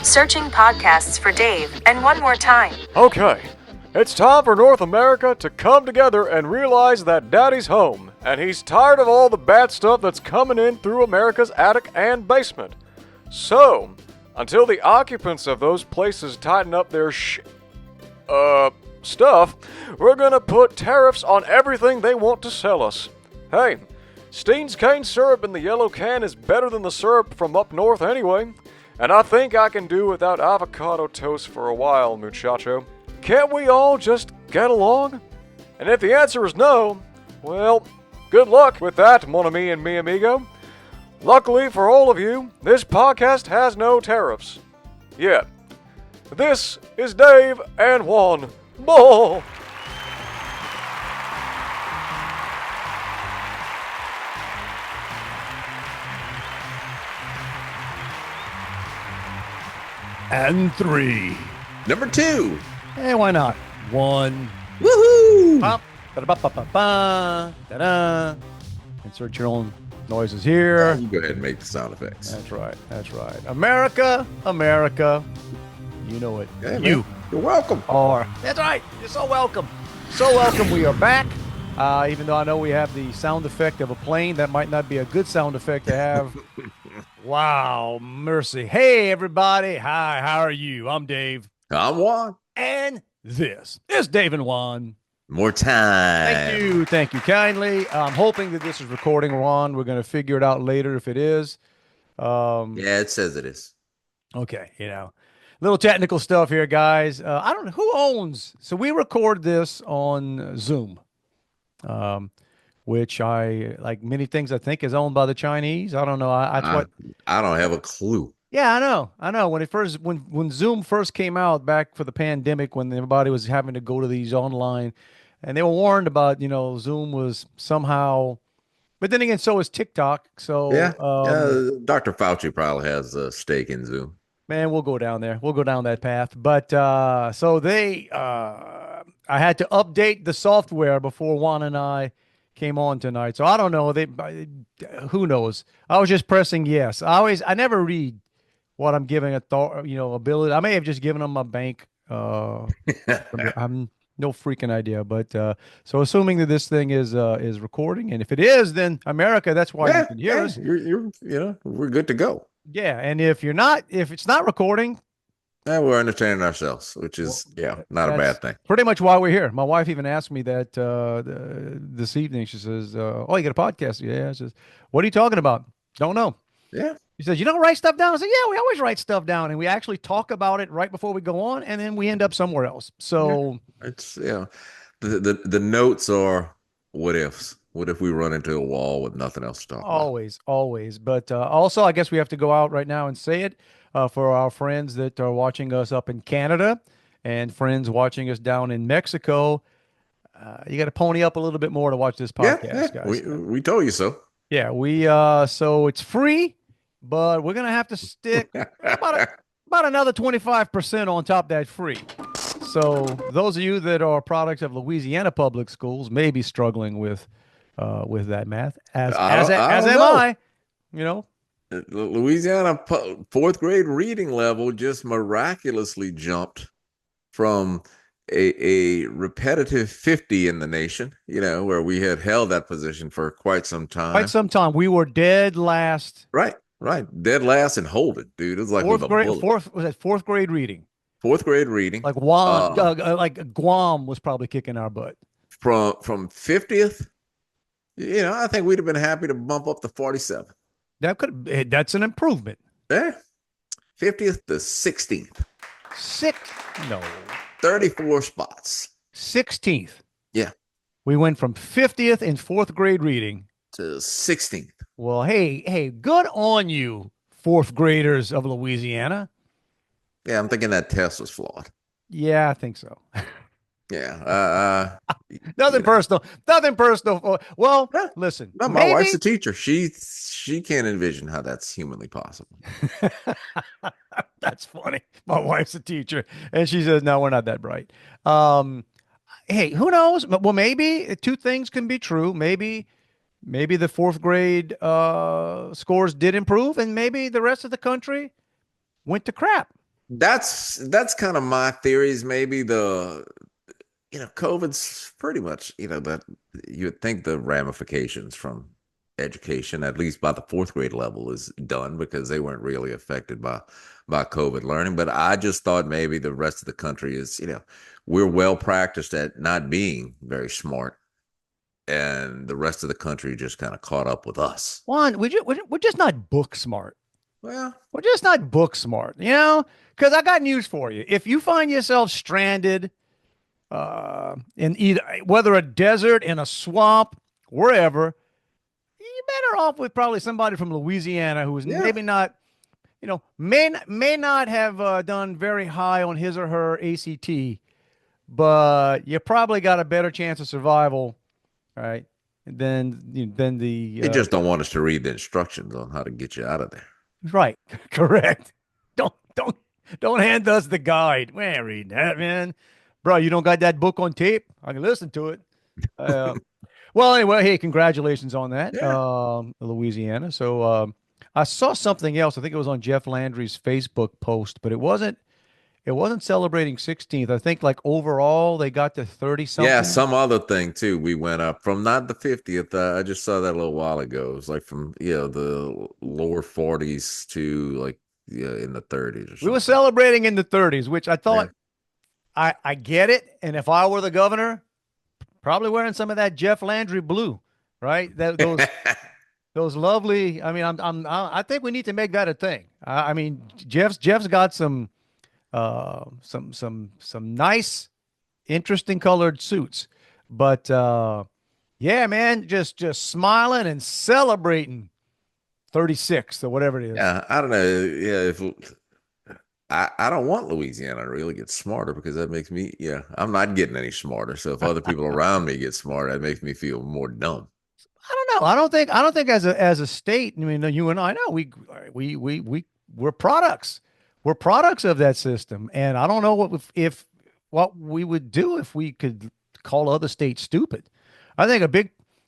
Searching podcasts for Dave, and one more time. Okay, it's time for North America to come together and realize that Daddy's home, and he's tired of all the bad stuff that's coming in through America's attic and basement. So, until the occupants of those places tighten up their stuff, we're gonna put tariffs on everything they want to sell us. Hey, Steen's cane syrup in the yellow can is better than the syrup from up north anyway, and I think I can do without avocado toast for a while, muchacho. Can't we all just get along? And if the answer is no, well, good luck with that, mon ami and mi amigo. Luckily for all of you, this podcast has no tariffs. Yet. This is Dave and Juan. Ball. And 3. Number 2. Hey, why not? 1. Woohoo! Pop. Da-da-ba-ba-ba-ba. Da-da. Insert your own noises here. You go ahead and make the sound effects. That's right. That's right. America, America. You know it. Hey, you You're welcome. are. That's right. You're so welcome. So welcome. We are back. Even though I know we have the sound effect of a plane, that might not be a good sound effect to have. Wow, mercy. Hey, everybody. Hi, how are you? I'm Dave. I'm Juan. And this is Dave and Juan. More time. Thank you kindly. I'm hoping that this is recording, Juan. We're going to figure it out later if it is. Yeah, it says it is. Okay, little technical stuff here, guys. I don't know who owns. So we record this on Zoom, which like many things I think is owned by the Chinese. I don't know. I don't have a clue. Yeah, I know. When Zoom first came out back for the pandemic, when everybody was having to go to these online, and they were warned about, Zoom was somehow, but then again, so is TikTok. So yeah, Dr. Fauci probably has a stake in Zoom. Man, we'll go down there. We'll go down that path. But so I had to update the software before Juan and I came on tonight. So I don't know. Who knows? I was just pressing yes. I never read what I'm giving ability. I may have just given them my bank. I'm no freaking idea. But so assuming that this thing is recording, and if it is, then America, that's why you can hear us. We're good to go. Yeah, and if it's not recording, we're entertaining ourselves, which is not a bad thing. Pretty much why we're here. My wife even asked me that this evening. She says, "Oh, you got a podcast?" Yeah. She says, "What are you talking about?" Don't know. Yeah. She says, "You don't write stuff down?" I said, "Yeah, we always write stuff down, and we actually talk about it right before we go on, and then we end up somewhere else." So it's the notes are what ifs. What if we run into a wall with nothing else to talk about? Always. But also, I guess we have to go out right now and say it for our friends that are watching us up in Canada and friends watching us down in Mexico. You got to pony up a little bit more to watch this podcast, guys. We told you so. Yeah, so it's free, but we're gonna have to stick about another 25% on top of that free. So those of you that are products of Louisiana public schools may be struggling with that math, as am I. Louisiana fourth grade reading level just miraculously jumped from a repetitive 50 in the nation, where we had held that position for quite some time. We were dead last. Right. Dead last and hold it, dude. It was like fourth grade reading. Fourth grade reading. Like Guam was probably kicking our butt. From 50th, I think we'd have been happy to bump up to 47. That's an improvement. Yeah. 50th to 16th. 34 spots. 16th. Yeah. We went from 50th in fourth grade reading to 16th. Well, hey, good on you, fourth graders of Louisiana. Yeah, I'm thinking that test was flawed. Yeah, I think so. Yeah. Nothing personal. Well, listen. My wife's a teacher. She can't envision how that's humanly possible. That's funny. My wife's a teacher, and she says, "No, we're not that bright." Hey, who knows? Well, maybe two things can be true. Maybe the fourth grade scores did improve, and maybe the rest of the country went to crap. That's kind of my theories. Maybe COVID's pretty much, that you would think the ramifications from education, at least by the fourth grade level, is done because they weren't really affected by COVID learning. But I just thought maybe the rest of the country is, we're well practiced at not being very smart, and the rest of the country just kind of caught up with us. Juan, we're just not book smart. Well, We're just not book smart, you know? Because I got news for you. If you find yourself stranded in either whether a desert, in a swamp, wherever, you're better off with probably somebody from Louisiana who is yeah, maybe not, may not have done very high on his or her ACT, but you probably got a better chance of survival, right? Than the they just don't want us to read the instructions on how to get you out of there. right, correct. Don't don't hand us the guide. We ain't reading that, man. Bro, you don't got that book on tape? I can listen to it. Uh, well, anyway, hey, congratulations on that, Yeah. Louisiana. So I saw something else. I think it was on Jeff Landry's Facebook post, but it wasn't. It wasn't celebrating 16th. I think like overall they got to 30 Yeah, something. some other thing too. We went up from not the 50th. I just saw that a little while ago. It was like from the lower 40s to like in the 30s or We were something. celebrating in the 30s, which I Yeah. thought I get it. And if I were the governor, probably wearing some of that Jeff Landry blue, right? Those lovely. I mean, I think we need to make that a thing. I mean, Jeff's got some nice, interesting colored suits, but yeah, man, just smiling and celebrating 36 or whatever it is. Yeah, I don't know. Yeah, if I don't want Louisiana to really get smarter because that makes me, I'm not getting any smarter. So if other people around me get smarter, that makes me feel more dumb. I don't know. I don't think as a state. I mean, you and I know we're products. We're products of that system, and I don't know if what we would do if we could call other states stupid. I think a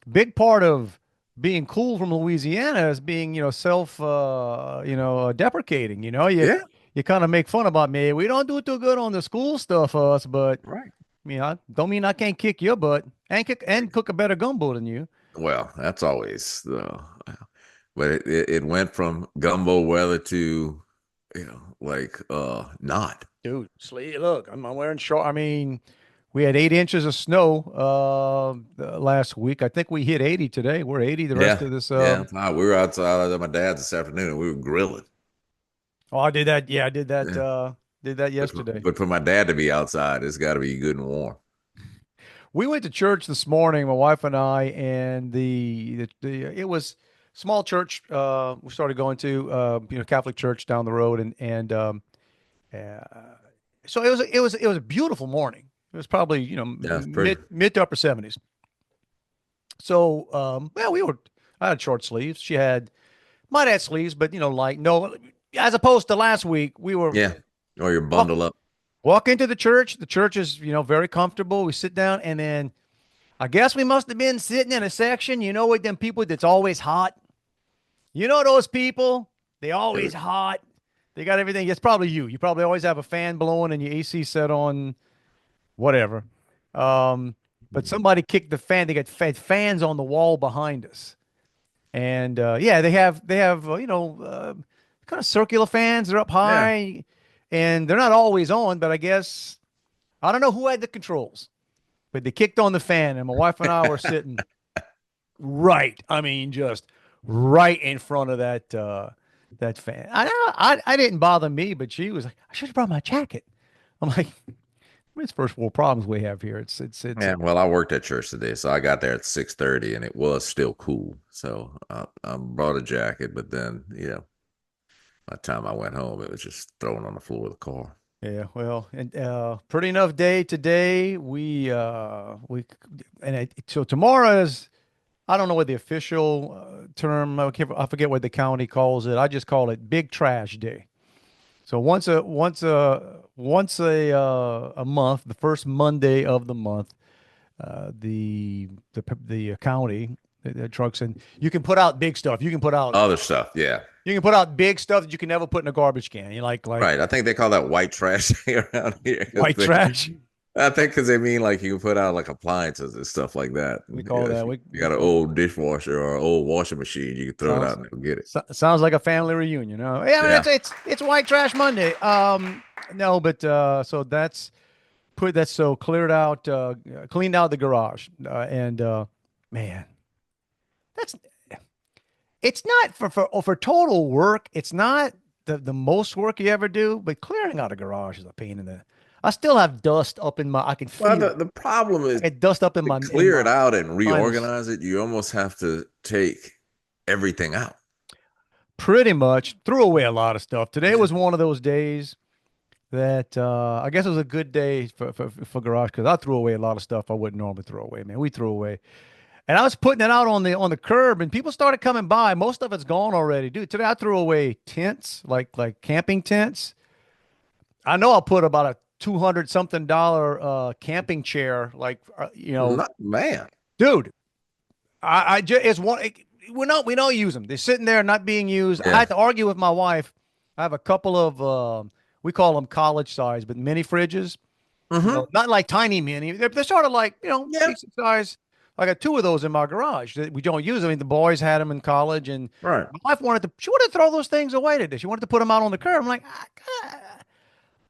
big part of being cool from Louisiana is being self deprecating. Yeah, You kind of make fun about me. We don't do too good on the school stuff, us, but right. I don't mean I can't kick your butt and cook a better gumbo than you. Well, that's always but it went from gumbo weather to like not. Dude, sleep. Look, I'm wearing short. I mean, we had 8 inches of snow last week. I think we hit 80 today. We're 80 the rest Yeah, of this. yeah. We were outside at my dad's this afternoon and we were grilling. Oh, I did that. Yeah, I Yeah. did that But for, yesterday. but for my dad to be outside, it's got to be good and warm. We went to church this morning, my wife and I, and the it was small church. We started going to Catholic church down the road, and uh, so it was a beautiful morning. It was probably Yeah, it's pretty. mid to upper 70s. So well, I had short sleeves. She had might have sleeves, but like no, as opposed to last week, we were Yeah. Or you're walk, bundled up. walk into the church. The church is very comfortable. We sit down, and then I guess we must have been sitting in a section, with them people that's always hot. You know those people? They always hot. They got everything. It's probably you. You probably always have a fan blowing and your AC set on whatever. Um, but somebody kicked the fan. They got fans on the wall behind us, and yeah, they have kind of circular fans. They're up Yeah. high, and they're not always on. But I guess I don't know who had the controls, but they kicked on the fan, and my wife and I were sitting right. I mean, just right in front of that fan. I didn't bother me, but she was like, I should have brought my jacket. I'm like, it's first world problems we have here. It's Yeah. Well, I worked at church today, so I got there at 6:30 and it was still cool. So I brought a jacket, but then, by the time I went home, it was just thrown on the floor of the car. Yeah, well, and pretty enough day today. We and so tomorrow is I don't know what the official term. I forget what the county calls it. I just call it Big Trash Day. So once a month, the first Monday of the month, the county the trucks and you can put out big stuff. You can put out Other stuff. Yeah. You can put out big stuff that you can never put in a garbage can. You like Right. I think they call that white trash around here. white trash. I think because they mean like you can put out like appliances and stuff like that. We And, call that. if you We got an call old dishwasher or an old washing machine, you can throw it out sounds and they'll get it. sounds like a family reunion. Huh? Yeah, I mean, Yeah. it's White Trash Monday. No, but so that's so cleared out, cleaned out the garage, and man, that's it's not for total work. It's not the most work you ever do, but clearing out a garage is a pain in the. I still have dust up in my. I can Well, feel it. the problem I is get dust up to in clear my it out and sinus. reorganize it, you almost have to take everything out. Pretty much threw away a lot of stuff. Today Yeah. was one of those days that I guess it was a good day for garage because I threw away a lot of stuff I wouldn't normally throw away. Man, we threw away, and I was putting it out on the curb, and people started coming by. Most of it's gone already, dude. Today I threw away tents, like camping tents. I know I put about a $200 something camping chair, Not, man. dude. I just it's one. We don't use them. They're sitting there not being used. I Yeah. had to argue with my wife. I have a couple of we call them college size, but mini fridges. Hmm. Not like tiny mini. They're sort of like Yeah. decent size. I got two of those in my garage that we don't use. I mean, the boys had them in college, and Right. my wife she wanted to throw those things away today. She wanted to put them out on the curb. I'm like,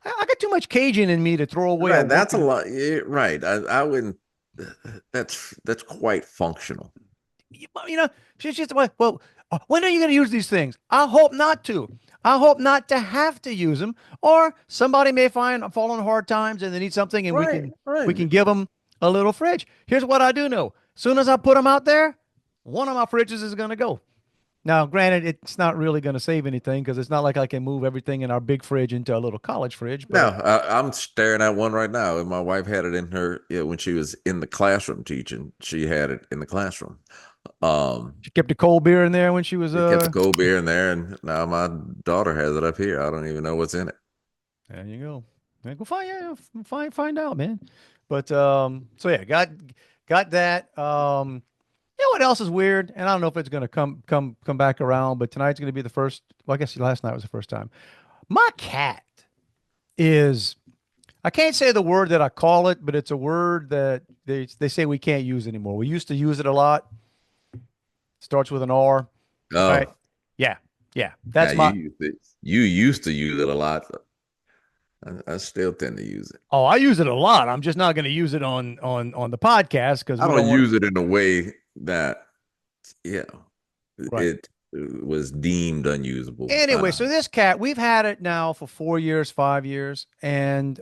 I got too much Cajun in me to throw away a Right. That's a working. lot. Yeah, right. I wouldn't. That's quite functional. You know, she's just like, well, when are you going to use these things? I hope not to. I hope not to have to use them, or somebody may fall on hard times and they need something, and Right. we Right. can give them a little fridge. Here's what I do know: soon as I put them out there, one of my fridges is going to go. Now, granted, it's not really going to save anything because it's not like I can move everything in our big fridge into a little college fridge. No, But I'm staring at one right now, and my wife had it in her, when she was in the classroom teaching. She had it in the classroom. Um, she kept a cold beer in there when she was it kept the cold beer in there, and now my daughter has it up here. I don't even know what's in it. There you go. Yeah, go find find out, man. But so yeah, got that. You know what else is weird? And I don't know if it's gonna come back around, but tonight's gonna be the first. Well, I guess last night was the first time. My cat is. I can't say the word that I call it, but it's a word that they say we can't use anymore. We used to use it a lot. Starts with an R, right? Oh, Yeah, yeah. yeah, That's my. you used to use it a lot. I still tend to use it. Oh, I use it a lot. I'm just not going to use it on the podcast because I we don't don't want. use it in a way that, yeah, Right. it was deemed unusable. Anyway, so this cat, we've had it now for 4 years, 5 years, and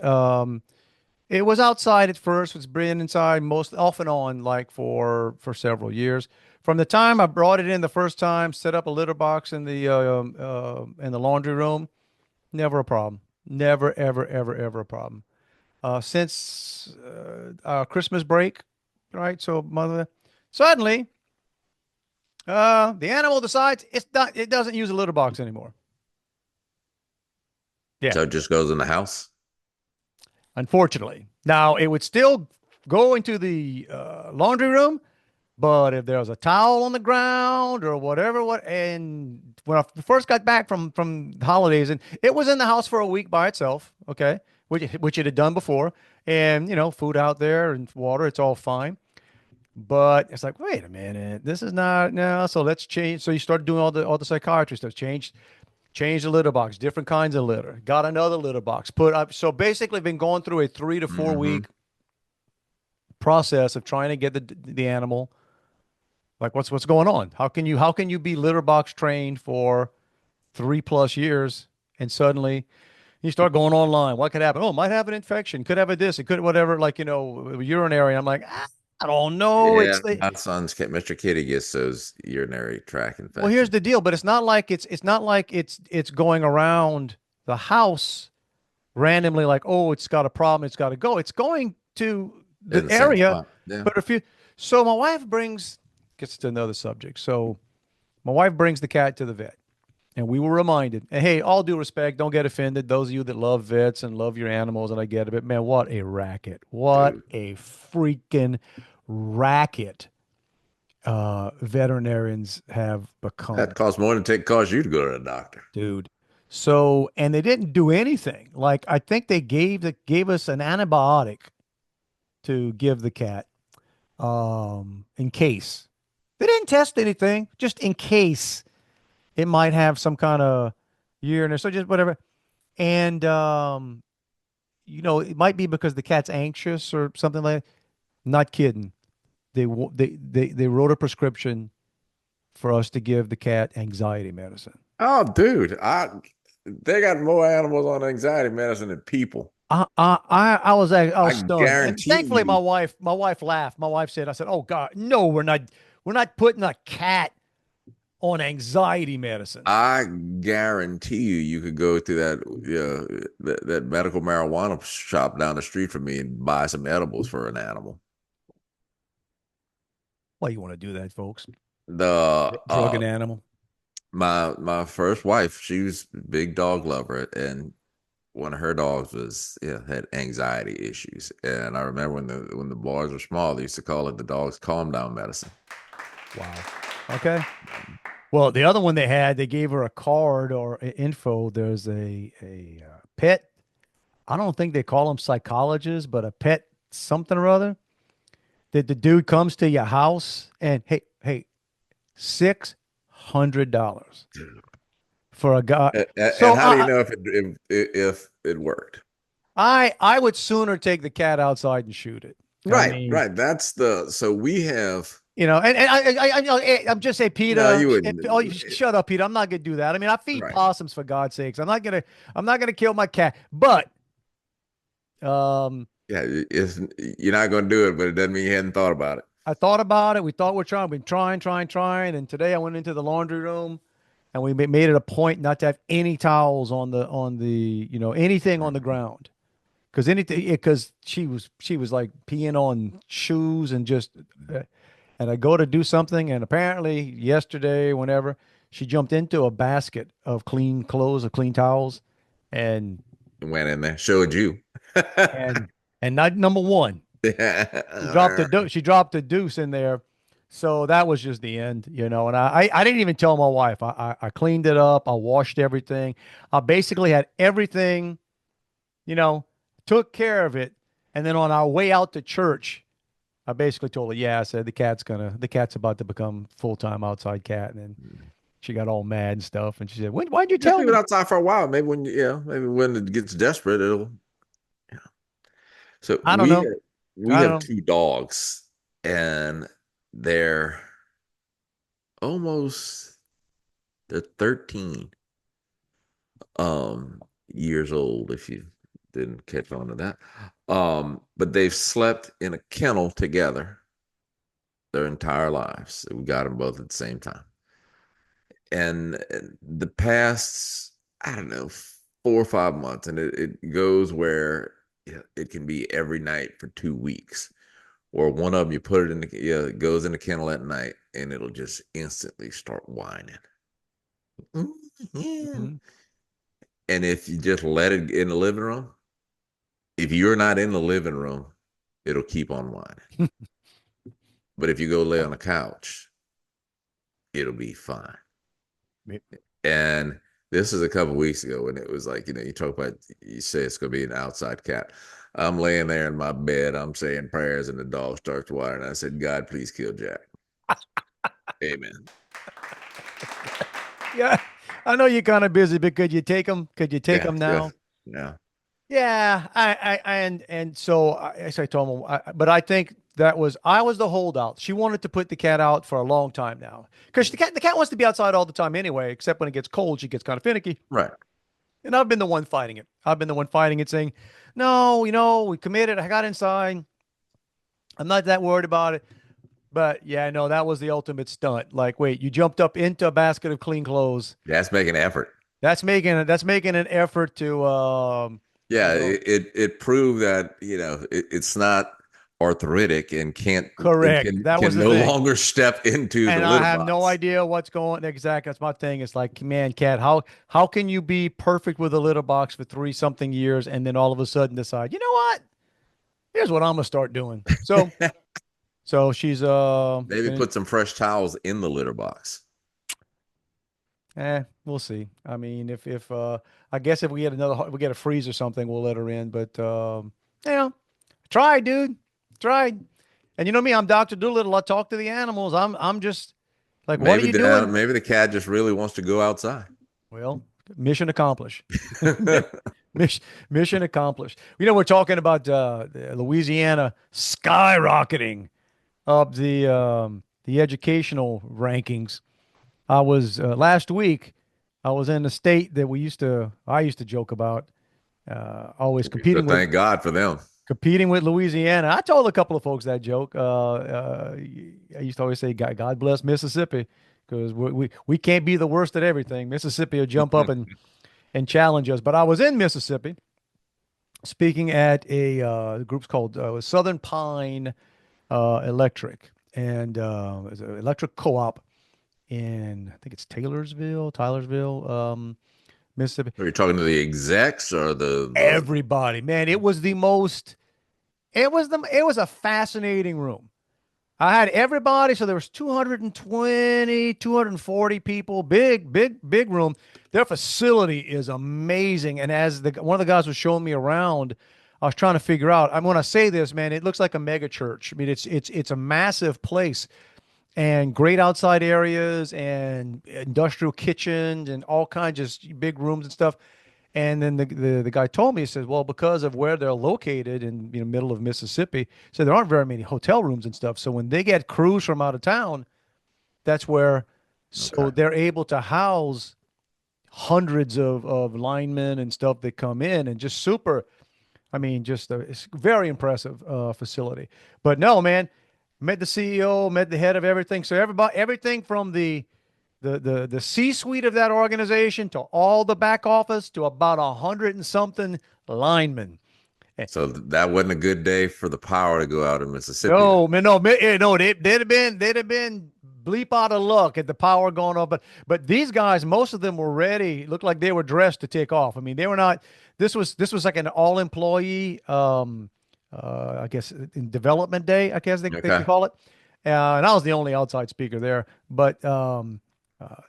it was outside at first. It's been inside most off and on, like for several years. From the time I brought it in the first time, set up a litter box in the laundry room, never a problem. Never, ever, ever, ever a problem. Since our Christmas break, right? So mother, suddenly, the animal decides it doesn't use a litter box anymore. Yeah, So it just goes in the house. unfortunately. Now it would still go into the laundry room, but if there was a towel on the ground or whatever, and when I first got back from the holidays, and it was in the house for a week by itself, okay, which it had done before, and food out there and water, it's all fine. But it's like, wait a minute, this is not now. So let's change. So you start doing all the psychiatry stuff. Change the litter box, different kinds of litter. Got another litter box. Put up. So basically, been going through a 3 to 4 week Hmm. process of trying to get the animal. Like what's going on? How can you be litter box trained for 3+ years and suddenly you start going online? What could happen? Oh, might have an infection. Could have a this. It could whatever. Like urinary. I'm like, I don't know. Yeah, my Mr. Kitty gets those urinary tract Well, here's infections. the deal. But it's not like it's going around the house randomly. Like, oh, it's got a problem. It's got to go. It's going to the In the same area. spot. Yeah. But if you so my wife gets to another subject. So my wife brings the cat to the vet. And we were reminded, and hey, all due respect, don't get offended. Those of you that love vets and love your animals, and I get it, but man, what a racket. What Dude. a freaking racket. veterinarians have That become, costs more than it costs you to go to the doctor. dude. So, and they didn't do anything. Like I think they gave us an antibiotic to give the cat, in case. They didn't test anything, just in case it might have some kind of urinary, so just whatever. And it might be because the cat's anxious or something like that. Not kidding. They wrote a prescription for us to give the cat anxiety medicine. Oh, dude, they got more animals on anxiety medicine than people. I I was stunned, and guarantee thankfully you. my wife laughed. My wife said, "I said, oh God, no, we're not putting a cat on anxiety medicine." I guarantee you, you could go to that medical marijuana shop down the street from me and buy some edibles for an animal. Why you want to do that, folks? The Drug an animal. my first wife, she was a big dog lover, and one of her dogs was had anxiety issues. And I remember when the boys were small, they used to call it the dog's calm down medicine. Wow. Okay. Well, the other one they gave her a card or info. There's a pet. I don't think they call them psychologists, but a pet something or other. That the dude comes to your house and hey, $600 for a guy. So And how do you know if it worked? I would sooner take the cat outside and shoot it. I Right, mean, right. So we have. I'm just saying, No, Peter. you wouldn't. Oh, shut up, Peter. I'm not gonna do that. I mean, I feed Right. possums for God's sakes. I'm not gonna kill my cat. But Yeah, you're not going to do it, but it doesn't mean you hadn't thought about it. I thought about it. We thought we're trying. We've been trying. And today I went into the laundry room, and we made it a point not to have any towels on anything on the ground, because she was like peeing on shoes and just. And I go to do something, and apparently yesterday, whenever she jumped into a basket of clean clothes, of clean towels, and Went in there, showed you. and and not number one. She dropped a deuce in there. So that was just the end, And I didn't even tell my wife. I cleaned it up. I washed everything. I basically had everything, took care of it. And then on our way out to church, I basically told her, yeah, I said the cat's about to become full-time outside cat. And then she got all mad and stuff. And she said, why'd you Just tell leave it me? outside for a while. Maybe when it gets desperate, it'll. Yeah. So I don't know. we I don't have know. two dogs, and they're almost they're 13 years old. If you didn't catch on to that, but they've slept in a kennel together their entire lives. We got them both at the same time. And the past, I don't know, 4 or 5 months, and it goes where it can be every night for 2 weeks. Or one of them, you put it in it goes in the kennel at night, and it'll just instantly start whining. Mhm. And if you just let it in the living room, if you're not in the living room, it'll keep on whining. But if you go lay on the couch, it'll be fine. And this is a couple weeks ago, when it was like, you say it's going to be an outside cat. I'm laying there in my bed, I'm saying prayers, and the dog starts whining. I said, God, please kill Jack. Amen. Yeah. I know you're kind of busy, but could you take them? Could you take Yeah, them yeah, now? yeah. Yeah, and so I told him, but I think I was the holdout. She wanted to put the cat out for a long time now, because the cat wants to be outside all the time anyway. Except when it gets cold, she gets kind of finicky, Right. and I've been the one fighting it. I've been the one fighting it, saying, "No, we committed. I got inside. I'm not that worried about it." But yeah, no, that was the ultimate stunt. Like, wait, you jumped up into a basket of clean clothes. That's making effort. That's making an effort to Yeah, you know, it proved that it's not arthritic and correct. That was can the no thing. longer step into the And I litter have no box. idea what's going exactly. That's my thing. It's like, man, cat, how can you be perfect with a litter box for 3 something years and then all of a sudden decide, you know what? Here's what I'm gonna start doing. So she's Maybe put some fresh towels in the litter box. we'll see. I mean, if I guess if we get a freeze or something, we'll let her in. But yeah, try, dude, try. And you know me, I'm Doctor Doolittle. I talk to the animals. I'm just like, what are you doing? Maybe the cat just really wants to go outside. Well, mission accomplished. Mission accomplished. You know, we're talking about Louisiana skyrocketing up the educational rankings. I was last week. I was in the state that I used to joke about, always So thank God for them. competing with Louisiana. I told a couple of folks that joke. I used to always say, God bless Mississippi, because we can't be the worst at everything. Mississippi will jump up and challenge us. But I was in Mississippi speaking at a group's called Southern Pine Electric, and it's an electric co-op in, I think it's Taylorsville, Mississippi. Are you talking to the execs or the Everybody, man, it was the most. It was a fascinating room. I had everybody, so there was 220, 240 people, big room. Their facility is amazing. And as one of the guys was showing me around, I was trying to figure out. When I say this, man, it looks like a mega church. I mean, it's a massive place, and great outside areas and industrial kitchens and all kinds of big rooms and stuff. And then the guy told me, he says, well, because of where they're located in middle of Mississippi, so there aren't very many hotel rooms and stuff. So when they get crews from out of town, that's where, so they're able to house hundreds of linemen and stuff that come in, and just super, I mean, just it's very impressive facility. But no, man, met the CEO, met the head of everything. So everything from the C-suite of that organization to all the back office to about 100 and something linemen. So that wasn't a good day for the power to go out in Mississippi. No, man, no, they'd have been bleep out of luck at the power going off. But these guys, most of them were ready. Looked like they were dressed to take off. I mean, they were not. This was like an all employee, I guess, in development day, I guess they call it. And I was the only outside speaker there. But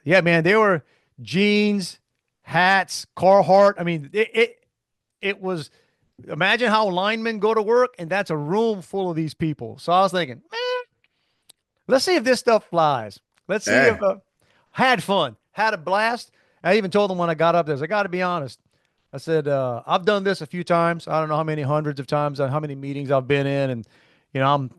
yeah, man, they were jeans, hats, Carhartt. I mean, it was. Imagine how linemen go to work, and that's a room full of these people. So I was thinking, man, let's see if this stuff flies. Let's see if had fun, had a blast. I even told them when I got up there, I got to be honest. I said, I've done this a few times. I don't know how many hundreds of times, how many meetings I've been in. And, I'm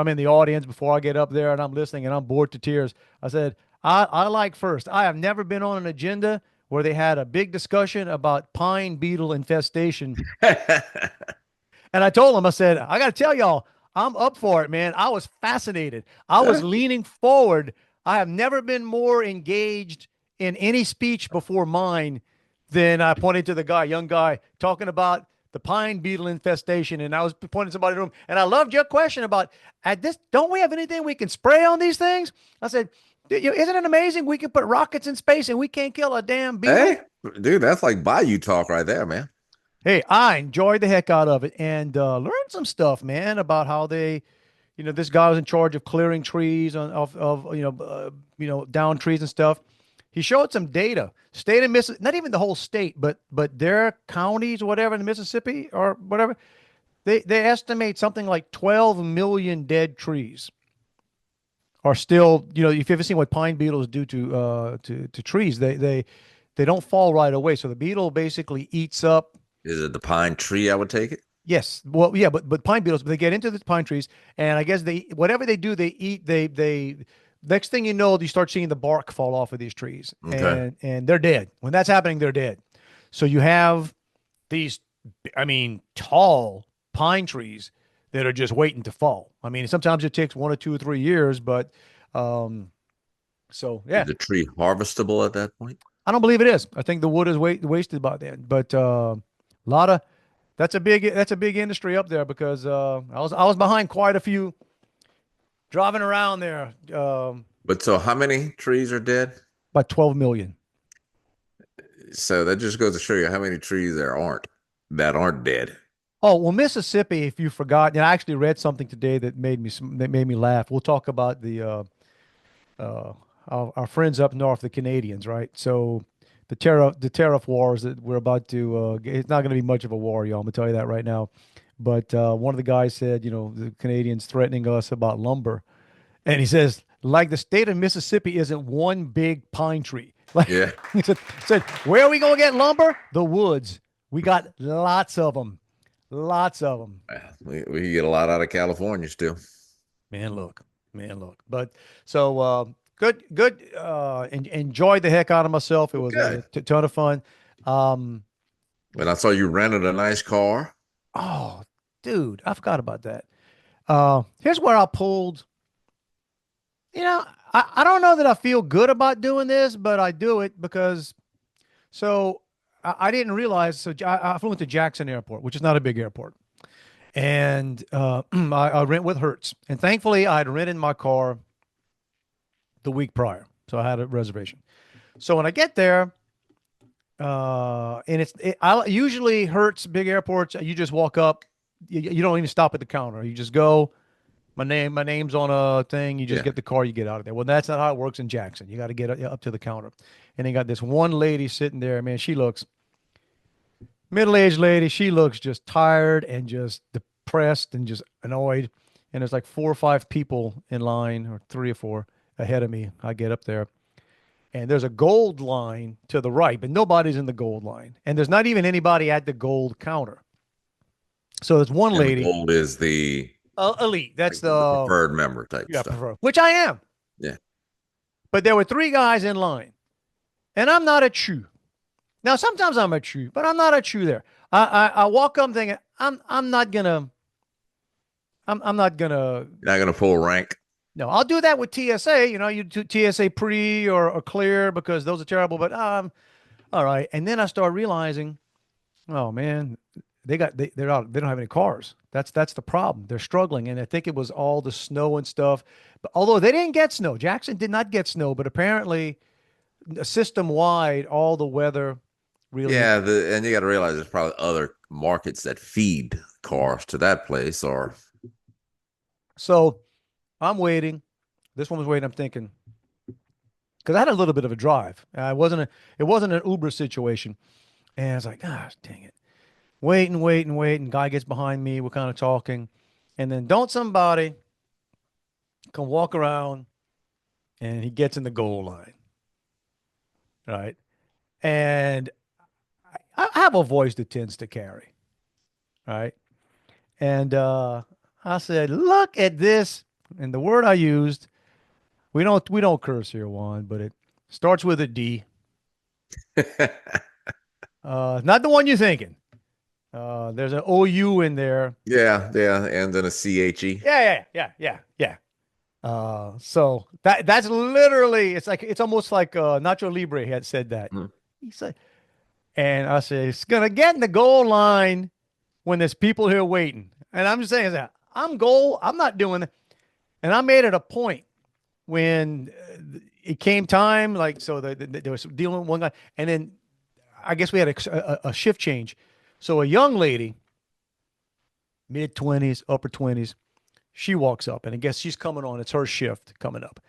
in the audience before I get up there, and I'm listening, and I'm bored to tears. I said, I like first. I have never been on an agenda where they had a big discussion about pine beetle infestation. And I told them, I said, I got to tell y'all, I'm up for it, man. I was fascinated. I was leaning forward. I have never been more engaged in any speech before mine than I pointed to the young guy, talking about the pine beetle infestation. And I was pointing to somebody in the room. And I loved your question about, don't we have anything we can spray on these things? I said, isn't it amazing? We can put rockets in space and we can't kill a damn beetle. Hey, dude, that's like Bayou talk right there, man. Hey, I enjoyed the heck out of it, and learned some stuff, man, about how they, this guy was in charge of clearing trees down trees and stuff. He showed some data. State of Mississippi, not even the whole state, but their counties, whatever, in Mississippi or whatever, they estimate something like 12 million dead trees are still, if you've ever seen what pine beetles do to trees, they don't fall right away. So the beetle basically eats up. Is it the pine tree? I would take it. Yes. Well, yeah, but pine beetles, they get into the pine trees, and I guess whatever they do, they eat. They next thing you know, you start seeing the bark fall off of these trees, and they're dead. When that's happening, they're dead. So you have these, tall pine trees that are just waiting to fall. I mean, sometimes it takes 1 or 2 or 3 years, but so yeah. Is the tree harvestable at that point? I don't believe it is. I think the wood is wasted by then. But that's a big industry up there, because I was behind quite a few driving around there. But so how many trees are dead? About 12 million. So that just goes to show you how many trees there aren't dead. Oh, well, Mississippi, if you forgot, and I actually read something today that made me laugh. We'll talk about uh, our friends up north, the Canadians, right? So the tariff wars that we're about to it's not going to be much of a war, y'all. I'm gonna tell you that right now. But one of the guys said, the Canadians threatening us about lumber, and he says, like the state of Mississippi isn't one big pine tree. Like Yeah. he said, where are we gonna get lumber? The woods. We got lots of them, lots of them. We get a lot out of California still. Man, look. But so good. Enjoyed the heck out of myself. It was Okay. a ton of fun. Um, And I saw you rented a nice car. oh, dude, I forgot about that. Here's where I pulled. You know, I don't know that I feel good about doing this, but I do it because so I didn't realize. So I flew into Jackson Airport, which is not a big airport, and I rent with Hertz, and thankfully I had rented my car the week prior, so I had a reservation. So when I get there, and I usually Hertz big airports, you just walk up, you don't even stop at the counter, you just go. My name's on a thing. You just Yeah. get the car, you get out of there. Well, that's not how it works in Jackson. You got to get up to the counter, and they got this one lady sitting there. Man, she looks middle-aged lady. She looks just tired and just depressed and just annoyed. And there's like 4 or 5 people in line, or 3 or 4 ahead of me. I get up there, and there's a gold line to the right, but nobody's in the gold line, and there's not even anybody at the gold counter. So there's one And the lady, gold is the elite. That's like the the preferred member type yeah, stuff. prefer, which I am. Yeah. But there were 3 guys in line, and I'm not a chew. Now sometimes I'm a chew, but I'm not a chew there. I walk up thinking I'm not gonna I'm not gonna. You're not gonna pull rank. No, I'll do that with TSA. You do TSA pre or clear because those are terrible. But all right. And then I start realizing, oh man, they're out. They don't have any cars. That's the problem. They're struggling, and I think it was all the snow and stuff. But although they didn't get snow, Jackson did not get snow. But apparently, system wide, all the weather really. Yeah, and you got to realize there's probably other markets that feed cars to that place, or So I'm waiting. This one was waiting. I'm thinking because I had a little bit of a drive. It wasn't an Uber situation, and I was like, gosh, dang it. Waiting. Guy gets behind me. We're kind of talking. And then don't somebody come walk around and he gets in the goal line. Right. And I have a voice that tends to carry. Right. And I said, look at this. And the word I used, we don't curse here, Juan, but it starts with a D. Not the one you're thinking. There's an OU in there. yeah, and then a CHE. Yeah. So that's literally it's almost like Nacho Libre had said that. Hmm. He said, and I said it's gonna get in the goal line when there's people here waiting. And I'm just saying that I'm goal. I'm not doing it. And I made it a point when it came time, like so they was dealing with one guy, and then I guess we had a shift change. So a young lady, mid-20s, upper 20s, she walks up, and I guess she's coming on. It's her shift coming up.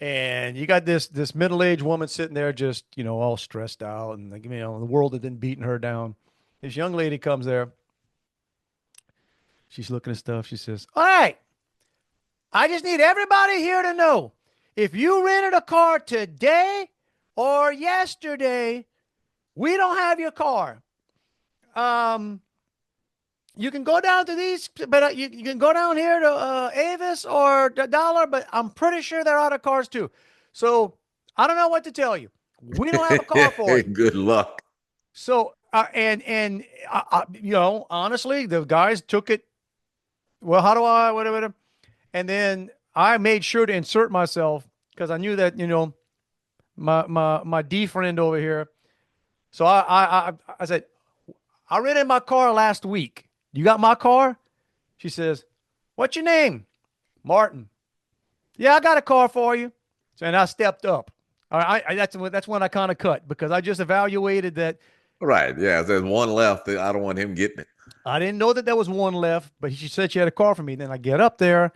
And you got this middle-aged woman sitting there just, all stressed out and like, the world had been beating her down. This young lady comes there. She's looking at stuff. She says, all right, I just need everybody here to know if you rented a car today or yesterday, we don't have your car. You can go down to these, but you can go down here to Avis or Dollar, but I'm pretty sure they're out of cars too. So I don't know what to tell you. We don't have a car for you. Good luck. So honestly, the guys took it. Well, how do I whatever? And then I made sure to insert myself because I knew that my D friend over here. So I said, I rented my car last week. You got my car? She says, what's your name? Martin. Yeah, I got a car for you. So, and I stepped up. All right, that's when I kind of cut because I just evaluated that Right. Yeah. If there's one left, I don't want him getting it. I didn't know that there was one left, but she said she had a car for me. Then I get up there,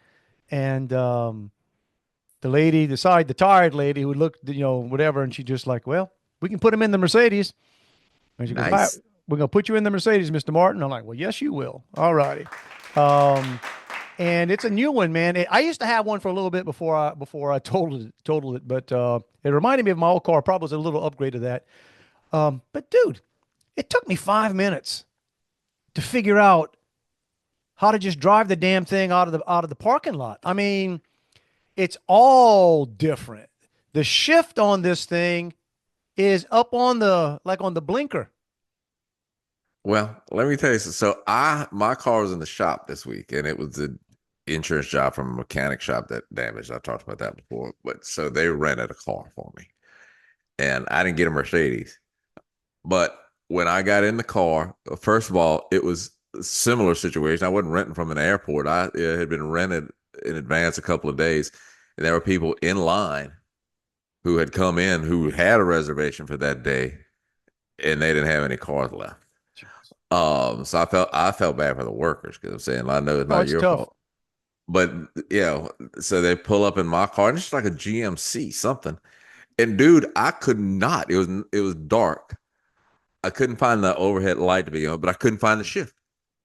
and the lady, the tired lady who looked, whatever, and she just like, well, we can put him in the Mercedes. And she goes, all right, Nice. we're gonna put you in the Mercedes, Mr. Martin. I'm like, well, yes, you will. All righty. Um, and it's a new one, man. I used to have one for a little bit before I totaled it, but it reminded me of my old car. Probably was a little upgrade to that. But dude, it took me 5 minutes to figure out how to just drive the damn thing out of the parking lot. I mean, it's all different. The shift on this thing is up on the blinker. Well, let me tell you. My car was in the shop this week, and it was an insurance job from a mechanic shop that damaged. I talked about that before, but so they rented a car for me, and I didn't get a Mercedes. But when I got in the car, first of all, it was a similar situation. I wasn't renting from an airport. It had been rented in advance a couple of days, and there were people in line who had come in who had a reservation for that day, and they didn't have any cars left. So I felt bad for the workers because I'm saying I know it's Oh, not it's your tough. fault, but so they pull up in my car and it's like a GMC something, and dude, I could not. It was dark. I couldn't find the overhead light to be on, but I couldn't find the shift.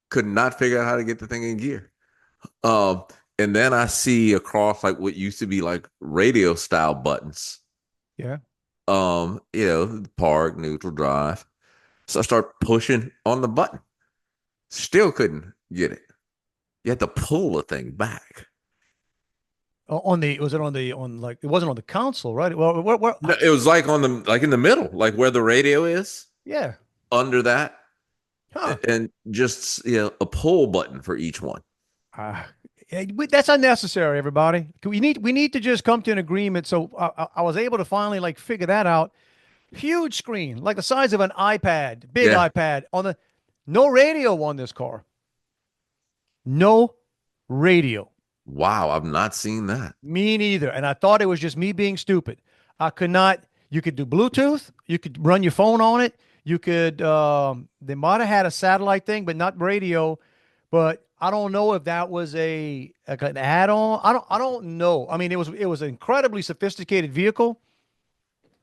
Could not figure out how to get the thing in gear. Um, and then I see across like what used to be like radio style buttons. Yeah. Park, neutral, drive. So I start pushing on the button. Still couldn't get it. You had to pull the thing back. Was it on like it wasn't on the console, right? Well, No, it was like in the middle, like where the radio is yeah. under that, Huh. and just a pull button for each one. Uh, that's unnecessary, everybody. We need to just come to an agreement. So I was able to finally like figure that out. Huge screen, like the size of an iPad, big Yeah. iPad no radio on this car. No radio. Wow, I've not seen that. Me neither. And I thought it was just me being stupid. I could not. You could do Bluetooth. You could run your phone on it. You could. They might have had a satellite thing, but not radio. But I don't know if that was like an add-on. I don't know. I mean, it was an incredibly sophisticated vehicle.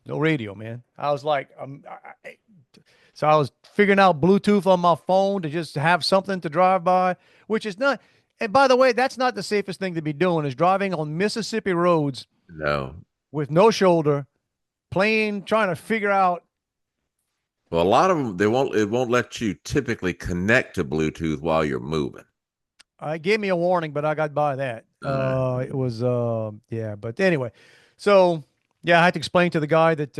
No radio, man. I was like, so I was figuring out Bluetooth on my phone to just have something to drive by, which is not. And by the way, that's not the safest thing to be doing is driving on Mississippi roads No. with no shoulder, trying to figure out. Well, a lot of them it won't let you typically connect to Bluetooth while you're moving. It gave me a warning, but I got by that. Uh, It was, yeah. But anyway, so yeah, I had to explain to the guy that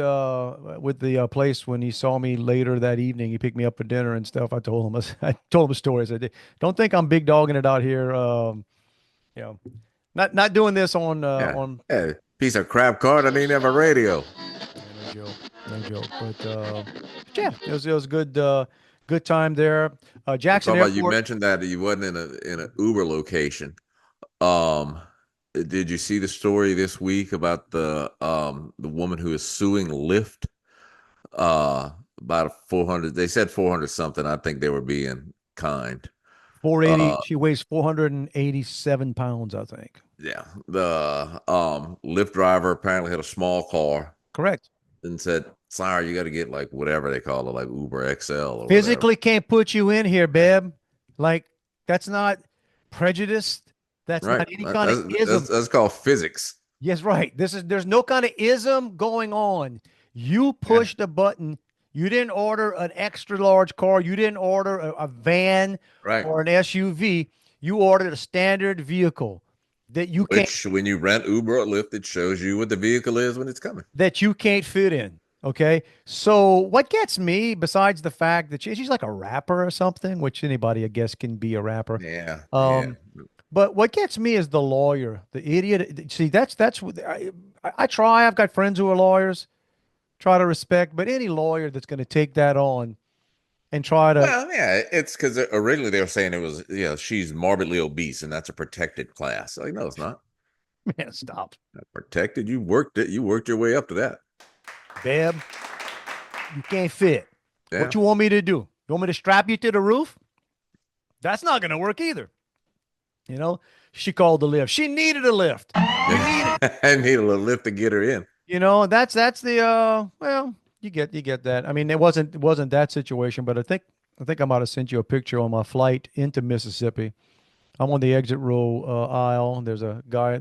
with the place when he saw me later that evening, he picked me up for dinner and stuff. I told him, I told him a story. I said, "Don't think I'm big dogging it out here. You know, not doing this yeah. on." Yeah, piece of crap car that ain't have a radio. Yeah, no joke, no joke. But yeah, it was good time there. Jackson Talking about you Airport. mentioned that you wasn't in an Uber location. Um, did you see the story this week about the woman who is suing Lyft? About 400. They said 400 something. I think they were being kind. 480. Uh, She weighs 487 pounds, I think. yeah. The Lyft driver apparently had a small car Correct. and said, "Sorry, you got to get like whatever they call it, like Uber XL or whatever." Physically can't put you in here, babe. Like that's not prejudice. That's Right. not any kind of That's called physics. Yes, right. There's no kind of ism going on. You Yeah. push the button. You didn't order an extra large car. You didn't order a van Right. or an SUV. You ordered a standard vehicle that you can't Which, when you rent Uber or Lyft, it shows you what the vehicle is when it's coming. fit in. Okay. So what gets me, besides the fact that she's like a rapper or something, which anybody I guess can be a rapper. Yeah. Yeah. Um, But what gets me is the lawyer, the idiot. See, that's what I try. I've got friends who are lawyers, try to respect, but any lawyer that's going to take that on and try to, Well, yeah, it's because originally they were saying it was, she's morbidly obese and that's a protected class. Like, no, it's not. man, stop, Not protected. You worked it. You worked your way up to that. Beb, you can't fit. Yeah. What you want me to do? You want me to strap you to the roof? That's not going to work either. You know, she called the lift. She needed a lift. You need it. I need a little lift to get her in. You know, that's the well, you get that. I mean, it wasn't that situation, but I think I might have sent you a picture on my flight into Mississippi. I'm on the exit row aisle. There's a guy.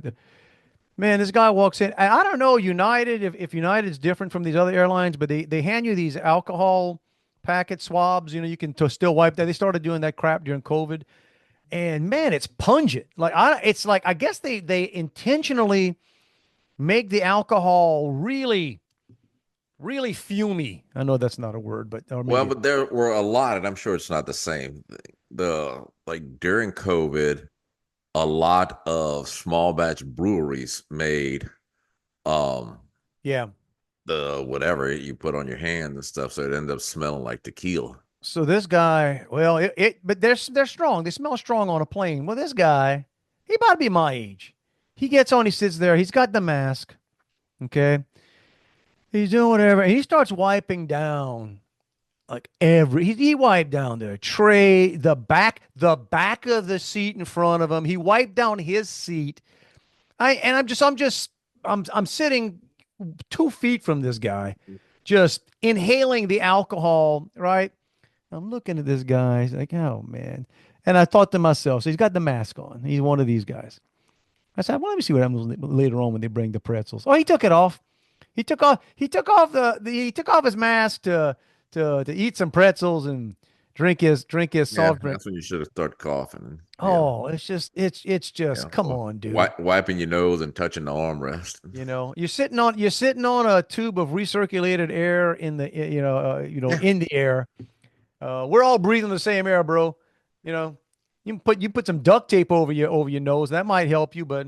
Man, this guy walks in. I don't know United if United's different from these other airlines, but they hand you these alcohol packet swabs. You know, you can still wipe that. They started doing that crap during COVID, and man, it's pungent. It's like I guess they intentionally make the alcohol really, really fumey. I know that's not a word, but or Well, maybe but there were a lot, and I'm sure it's not the same. The like during COVID, a lot of small batch breweries made um yeah. the whatever you put on your hand and stuff, so it ended up smelling like tequila. So this guy, well, but they're strong. They smell strong on a plane. Well, this guy, he about to be my age. He gets on, he sits there, he's got the mask. Okay. He's doing whatever. And he starts wiping down like he wiped down the tray, the back of the seat in front of him. He wiped down his seat. I'm sitting 2 feet from this guy, just inhaling the alcohol, right? I'm looking at this guy. He's like, oh man. And I thought to myself, so he's got the mask on. He's one of these guys. I said, well, let me see what happens later on when they bring the pretzels. Oh, he took it off. He took off his mask to eat some pretzels and drink his Yeah, soft drink. that's when you should have started coughing. Yeah, Oh, it's just yeah. come Or on, dude. wiping your nose and touching the armrest. You know, you're sitting on a tube of recirculated air in the in the air. We're all breathing the same air, bro. You know, you put some duct tape over your nose. That might help you, but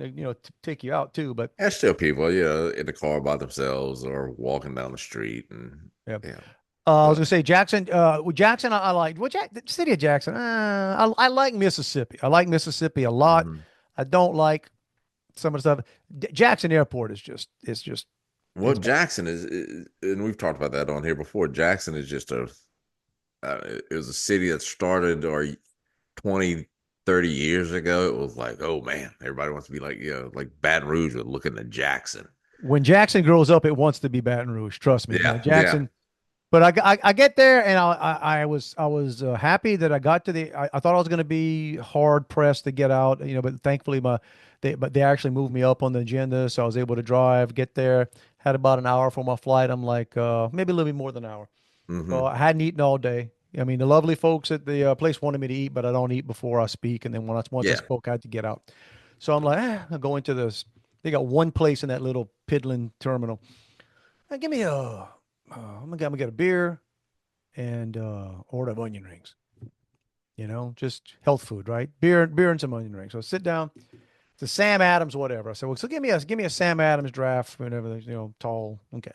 take you out too. But There's still people, in the car by themselves or walking down the street, and yeah. yeah, I was but gonna say Jackson. Jackson, I like. The city of Jackson. I like Mississippi. I like Mississippi a lot. mhm. I don't like some of the stuff. Jackson Airport is just. Well, It's bad. Jackson is, and we've talked about that on here before. Jackson is just it was a city that started or 20, 30 years ago. It was like, oh man, everybody wants to be like, like Baton Rouge would look into Jackson. When Jackson grows up, it wants to be Baton Rouge. Trust me, Yeah, yeah. Jackson. But I get there and I was happy that I got to I thought I was going to be hard pressed to get out, but thankfully they actually moved me up on the agenda, so I was able to get there, had about an hour for my flight. I'm like maybe a little bit more than an hour. So Hmm. I hadn't eaten all day. I mean, the lovely folks at the place wanted me to eat, but I don't eat before I speak. And then once I Yeah. spoke, I had to get out. So I'm like, I'll go into this. They got one place in that little piddling terminal. Give me I'm gonna get a beer and order of onion rings. Just health food, right? Beer and some onion rings. So sit down. It's a Sam Adams, whatever. I said, well, so give me a Sam Adams draft, whatever, tall. Okay.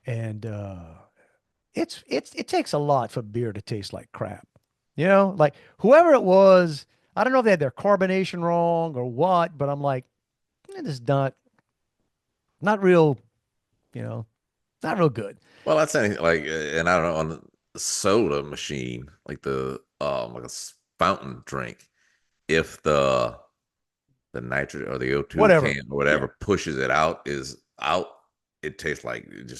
And it takes a lot for beer to taste like crap. Like whoever it was, I don't know if they had their carbonation wrong or what, but I'm like, this is not real, you know, not real good. Well, that's anything like, and I don't know, on the soda machine, like the like fountain drink, if the nitrogen or the O2 Whatever. can or Yeah. whatever pushes it out is out, it just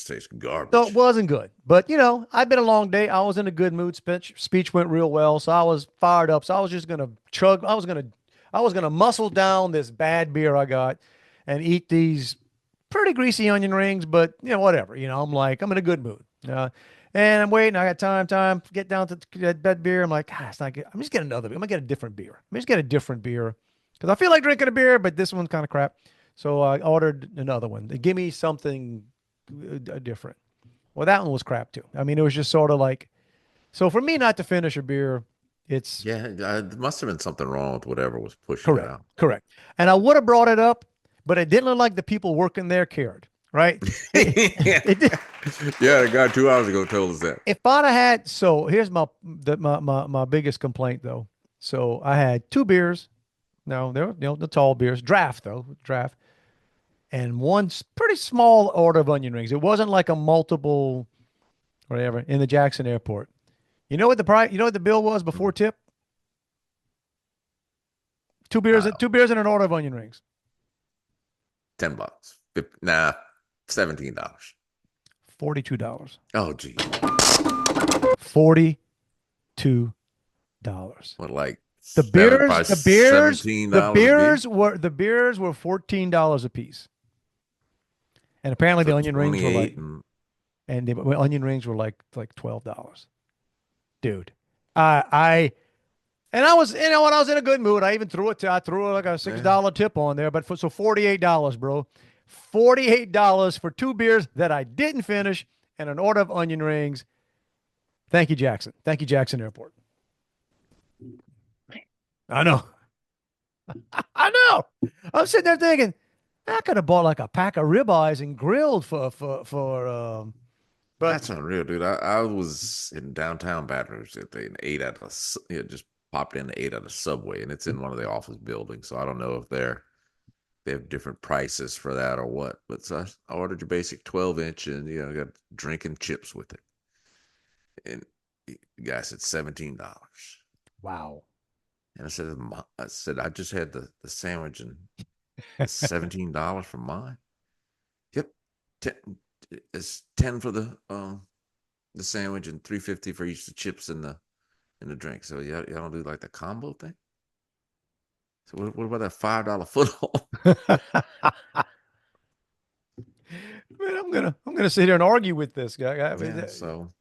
tastes So it garbage. wasn't good. But I've been a long day. I was in a good mood. Speech went real well. So I was fired up. So I was just gonna chug. I was gonna muscle down this bad beer I got and eat these pretty greasy onion rings, but whatever. I'm like, I'm in a good mood. And I'm waiting. I got time, get down to that beer. I'm like, it's not good. I'm just getting another beer. I'm gonna get a different beer. I'm just get a different beer because I feel like drinking a beer, but this one's kind of crap. So I ordered another one. Give me something different. Well, that one was crap too. I mean, it was just sort of like, so for me not to finish a beer, it's Yeah, there must have been something wrong with whatever was pushing it correct, out. correct. And I would have brought it up, but it didn't look like the people working there cared, right? Yeah, It did. yeah, the guy 2 hours ago told us that. If I'd have had, so here's my biggest complaint though. So I had two beers. No, they're the tall beers, draft, and one pretty small order of onion rings. It wasn't like a multiple whatever, in the Jackson airport. You know what the price? You know what the bill was before tip? Two beers and an order of onion rings. $10. Nah, $17. $42. Oh, gee. $42. What, like The beers, $17 the beers were $14 a piece. And apparently the onion rings were like, and the onion rings were like $12. Dude, I was, when I was in a good mood, I even threw like a $6 tip on there. But so $48, bro, $48 for two beers that I didn't finish and an order of onion rings. Thank you, Jackson. Thank you, Jackson Airport. I know. I know. I'm sitting there thinking, I could have bought like a pack of ribeyes and grilled for but that's unreal, dude. I was in downtown Baton Rouge and ate at just popped in and ate at a Subway, and it's in one of the office buildings. So I don't know if they have different prices for that or what. But so I ordered your basic 12-inch and got drink and chips with it. And the guy said $17. wow. And I said, I just had the sandwich and $17 for mine. Yep. It's 10 for the sandwich and $3.50 for each of the chips and the drink. So y'all don't do like the combo thing? So what about that $5 foot long? Man, I'm gonna sit here and argue with this guy. So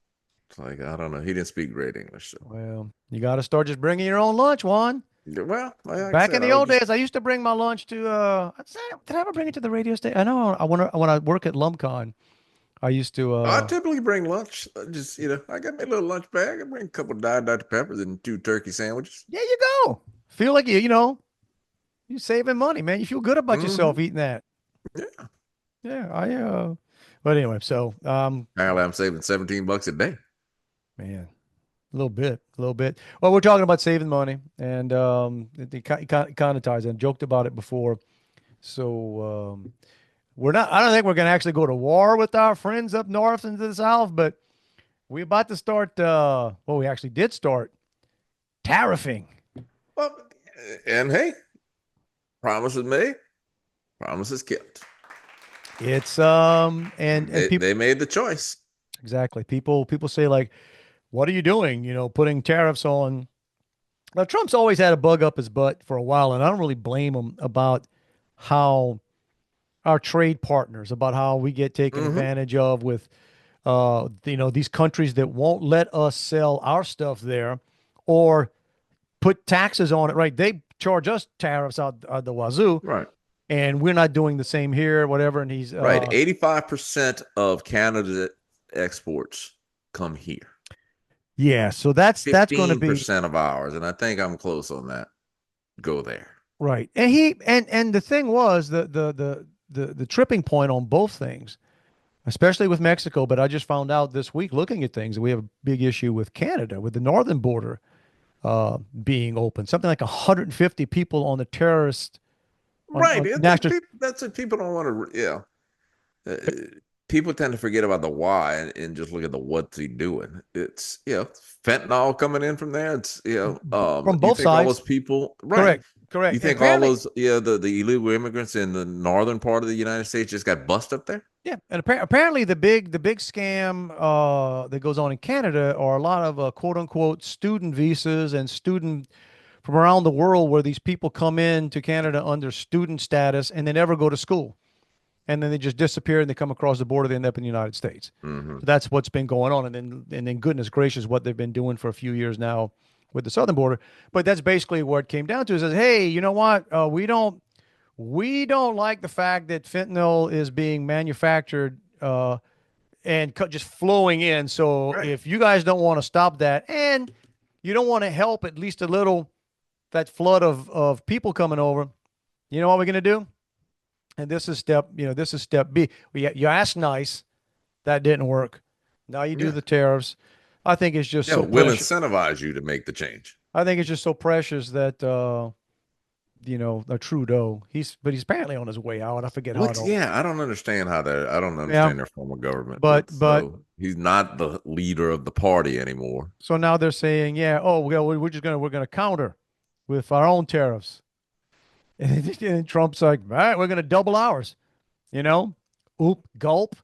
it's like, I don't know. He didn't speak great English. So. Well, you got to start just bringing your own lunch, Juan. Well, like back in the old days, I used to bring my lunch to. Did I ever bring it to the radio station? I know. When I work at LumCon, I used to. I typically bring lunch. Just I got my little lunch bag. I bring a couple of Dr. Peppers and 2 turkey sandwiches. Yeah, you go. Feel like you're saving money, man. You feel good about yourself eating that. Yeah. Yeah. But anyway, so apparently I'm saving $17 a day. Man. A little bit. Well, we're talking about saving money, and it kind of ties in. Joked about it before, so we're not. I don't think we're going to actually go to war with our friends up north and to the south, but we're about to start. We actually did start tariffing. Well, and hey, promises made, promises kept. It's and they made the choice. Exactly. People say like, what are you doing? Putting tariffs on. Now, Trump's always had a bug up his butt for a while, and I don't really blame him about how our trade partners, about how we get taken advantage of with, these countries that won't let us sell our stuff there or put taxes on it, right? They charge us tariffs out the wazoo. Right. And we're not doing the same here, whatever. And he's right. 85% of Canada's exports come here. Yeah, so that's going to be 15% of ours, and I think I'm close on that. Go there, right? And and the thing was the tripping point on both things, especially with Mexico. But I just found out this week looking at things that we have a big issue with Canada, with the northern border being open. Something like 150 people on the terrorist. Right, that's what people don't want to. People tend to forget about the why and just look at the what's he doing. It's fentanyl coming in from there. It's from both sides. All those people, right? Correct. You think all those the illegal immigrants in the northern part of the United States just got busted up there? Yeah, and apparently the big scam that goes on in Canada are a lot of quote unquote student visas and student from around the world where these people come in to Canada under student status and they never go to school. And then they just disappear and they come across the border. They end up in the United States. So that's what's been going on. And then goodness gracious, what they've been doing for a few years now with the southern border. But that's basically what it came down to. Is says, hey, you know what? We don't like the fact that fentanyl is being manufactured and just flowing in. So if you guys don't want to stop that and you don't want to help at least a little that flood of people coming over, you know what we're going to do? And this is step B. You asked nice, that didn't work. Now you do the tariffs. I think it's just we'll incentivize you to make the change. I think it's just so precious that Trudeau. But he's apparently on his way out. I forget how it What's all. yeah, I don't understand how that. I don't Yeah, understand their form of government. but What's but so he's not the leader of the party anymore. so now they're saying, yeah, oh, well, we're gonna counter with our own tariffs, and Trump's like, all right, we're gonna double ours. You know, oop, gulp.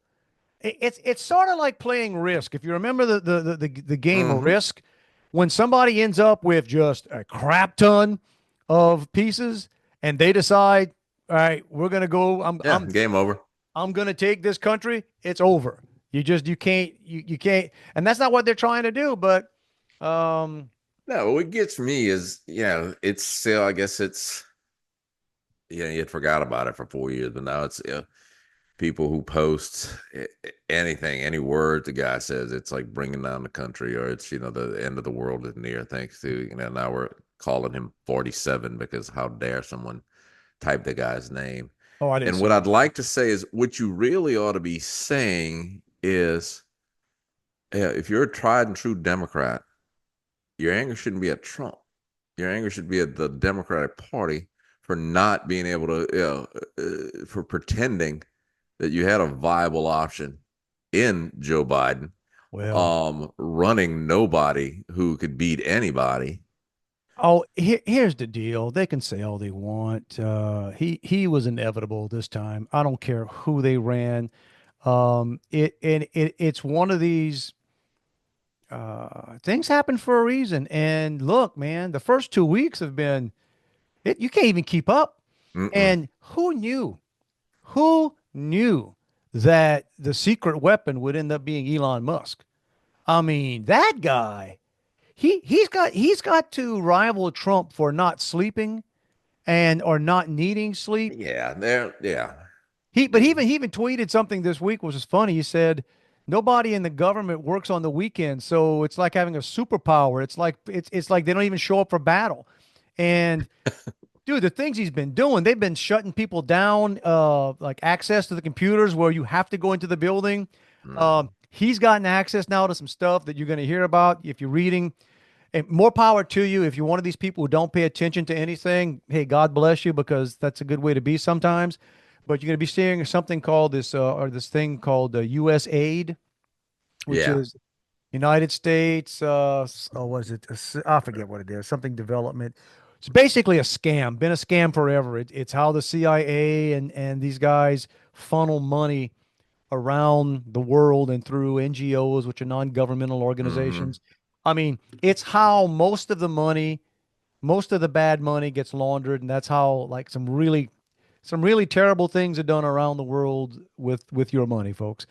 It's sort of like playing Risk. If you remember the game of Hmm. Risk, when somebody ends up with just a crap ton of pieces, and they decide, all right, we're gonna go. Yeah, game over. I'm gonna take this country. It's over. You can't, and that's not what they're trying to do. But um, No, what gets me is, it's still, I guess it's, you had forgot about it for 4 years, but now it's people who post anything, any word the guy says, it's like bringing down the country, or it's, the end of the world is near, thanks to, now we're calling him 47 because how dare someone type the guy's name. oh, I didn't And see what it. I'd like to say is what you really ought to be saying is, if you're a tried and true Democrat, your anger shouldn't be at Trump. Your anger should be at the Democratic Party for not being able to, for pretending that you had a viable option in Joe Biden, Well, running nobody who could beat anybody. oh, here's the deal. They can say all they want. He was inevitable this time. I don't care who they ran. It's one of these things happen for a reason. And look, man, the first 2 weeks have been you can't even keep up. Mm-mm. And who knew? Who knew that the secret weapon would end up being Elon Musk? I mean, that guy, he's got to rival Trump for not sleeping and or not needing sleep. Yeah. But he even tweeted something this week, which was funny. He said, "Nobody in the government works on the weekend, so it's like having a superpower. It's like they don't even show up for battle." And dude, the things he's been doing, they've been shutting people down, like access to the computers where you have to go into the building. Mm. He's gotten access now to some stuff that you're going to hear about if you're reading. And more power to you. If you're one of these people who don't pay attention to anything, hey, God bless you, because that's a good way to be sometimes. But you're going to be seeing something called this thing called U.S. aid, which Yeah. is United States. What is it? I forget what it is. Something development. It's basically a scam. Been a scam forever. It's how the CIA and these guys funnel money around the world and through NGOs, which are non-governmental Hmm. organizations. I mean, it's how most of the money, most of the bad money gets laundered, and that's how like some really terrible things are done around the world with your money, folks.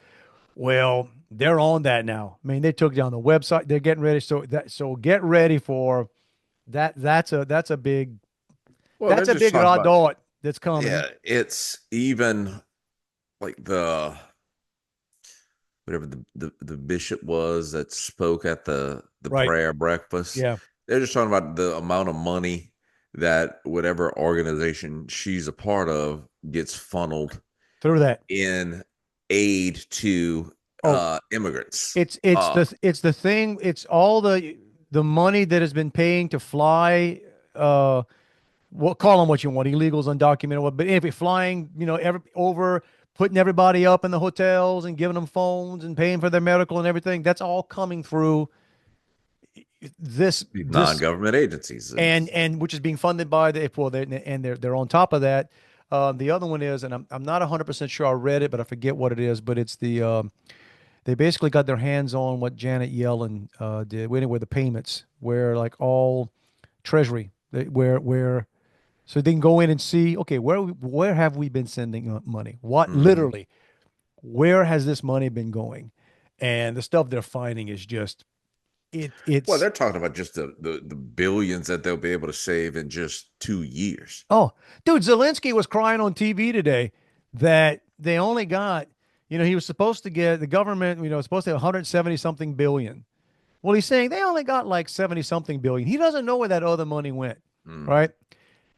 Well, they're on that now. I mean, they took down the website. They're getting ready. So get ready for that. Well, they're That's a just big talking about, radot that's coming. it's even like whatever the bishop was that spoke at the Right. prayer breakfast. Yeah. They're just talking about the amount of money that whatever organization she's a part of gets funneled Through that. in aid to Oh, immigrants. it's the thing. It's all the money that has been paying to fly. What call them what you want, illegals, undocumented. But if you're flying, over, putting everybody up in the hotels and giving them phones and paying for their medical and everything, that's all coming through this These this non-government agencies. and which is being funded by the well, they're on top of that. The other one is, and I'm not 100% sure I read it, but I forget what it is. But it's they basically got their hands on what Janet Yellen did, where the payments, where like all Treasury, where so they can go in and see, okay, where have we been sending money? What Mhm. literally, where has this money been going? And the stuff they're finding is just Well, it's they're talking about just the billions that they'll be able to save in just 2 years. oh, dude, Zelensky was crying on TV today that they only got, he was supposed to get the government, supposed to have 170 something billion. Well, he's saying they only got like 70 something billion. He doesn't know where that other money went, Mm. right?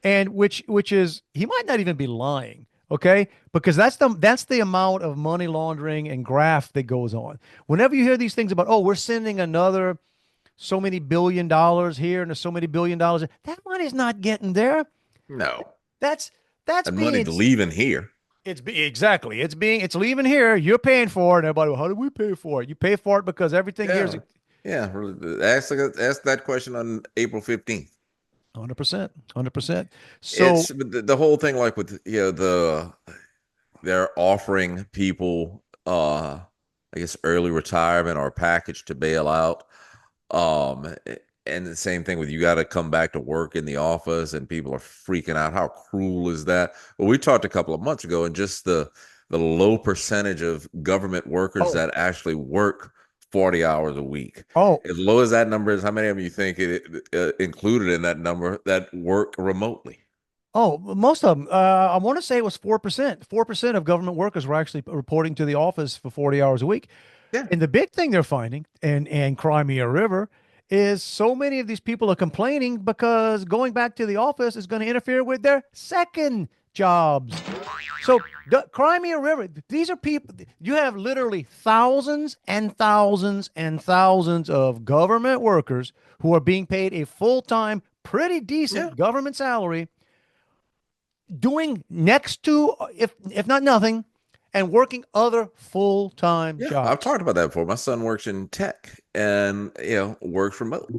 And which is he might not even be lying, okay? Because that's the amount of money laundering and graft that goes on. Whenever you hear these things about, oh, we're sending another so many $1 billion here and there's so many $1 billion, that money's not getting there. No, That's that being money's leaving here. exactly. It's leaving here. You're paying for it. And everybody, well, how do we pay for it? You pay for it because everything here is Yeah, yeah. Ask that question on April 15th. 100%, 100%. So, It's the whole thing, like with they're offering people I guess early retirement or a package to bail out. Um, and the same thing with you got to come back to work in the office, and people are freaking out. How cruel is that? Well, we talked a couple of months ago, and just the low percentage of government workers oh, that actually work 40 hours a week. oh, As low as that number is, how many of you think it included in that number that work remotely? oh, most of them. I want to say it was 4%. 4% of government workers were actually reporting to the office for 40 hours a week. Yeah. And the big thing they're finding, and Crimea River, is so many of these people are complaining because going back to the office is going to interfere with their second jobs. So the Crimea River, these are people, you have literally thousands and thousands and thousands of government workers who are being paid a full-time, pretty Yeah. decent government salary, doing next to, if not nothing, and working other full-time Yeah, I've jobs. talked about that before. My son works in tech and works remote.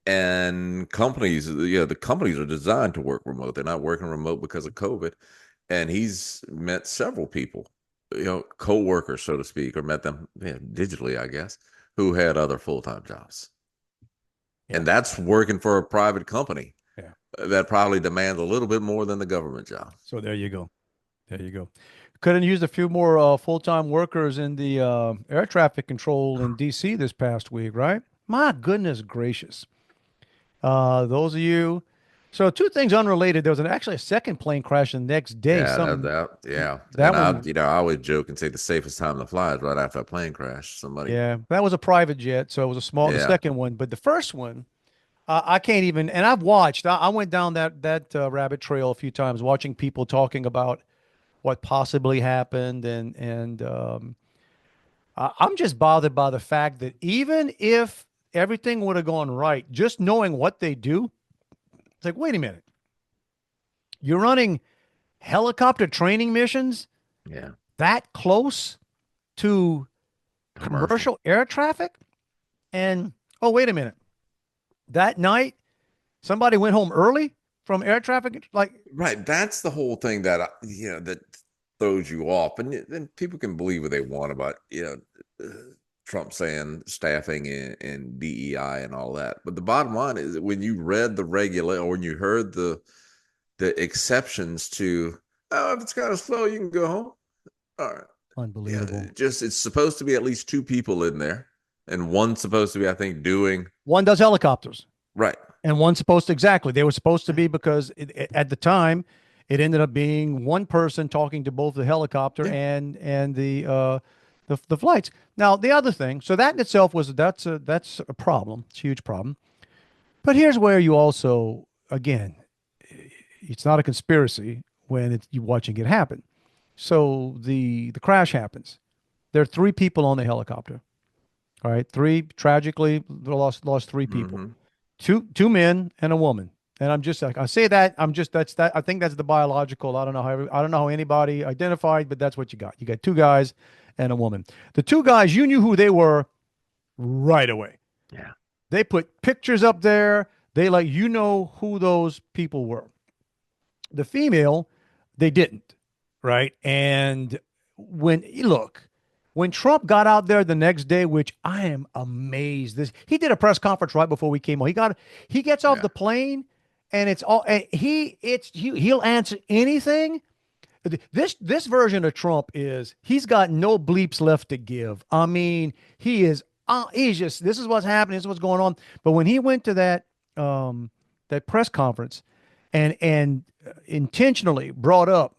And companies, the companies are designed to work remote. They're not working remote because of COVID. And he's met several people, co-workers, so to speak, or met them digitally, I guess, who had other full-time jobs. Yeah. And that's working for a private company Yeah. that probably demands a little bit more than the government job. So there you go. There you go. Could have used a few more full-time workers in the air traffic control in DC this past week, right? My goodness gracious. Those of you. So two things unrelated. There was actually a second plane crash the next day. Yeah, Some yeah. And that one, I always joke and say the safest time to fly is right after a plane crash. Somebody, yeah, that was a private jet, so it was the yeah, second one, but the first one, I can't even. And I've watched. I went down that rabbit trail a few times, watching people talking about what possibly happened, I'm just bothered by the fact that even if everything would have gone right, just knowing what they do, it's like, wait a minute, you're running helicopter training missions yeah, that close to commercial. commercial air traffic? And oh, wait a minute, that night somebody went home early from air traffic. Like, Right. That's the whole thing that that throws you off, and then people can believe what they want about Trump saying staffing and DEI and all that. But the bottom line is that when you read the regular or when you heard the exceptions to, oh, if it's kind of slow, you can go home. All right. Yeah, unbelievable. it's supposed to be at least two people in there, and one's supposed to be, I think, doing One does helicopters. right. And one's supposed to, exactly. They were supposed to be, because at the time, it ended up being one person talking to both the helicopter Yeah. and the flights. Now, the other thing, so that in itself that's a problem. It's a huge problem. But here's where you also, again, it's not a conspiracy when you're watching it happen. So the crash happens. There are three people on the helicopter. All right, three, tragically they lost three people. Mm-hmm. Two men and a woman. And I'm just like, I say that, I'm just, that's that, I think that's the biological. I don't know how anybody identified, but that's what you got. You got two guys and a woman. The two guys, you knew who they were right away. Yeah. They put pictures up there. They like, you know who those people were. The female, they didn't, right? And when Trump got out there the next day, which I am amazed, he did a press conference right before we came on. He gets off Yeah. the plane, and it's all and he'll answer anything. This version of Trump is, he's got no bleeps left to give. I mean, he's just, this is what's happening, this is what's going on. But when he went to that press conference and intentionally brought up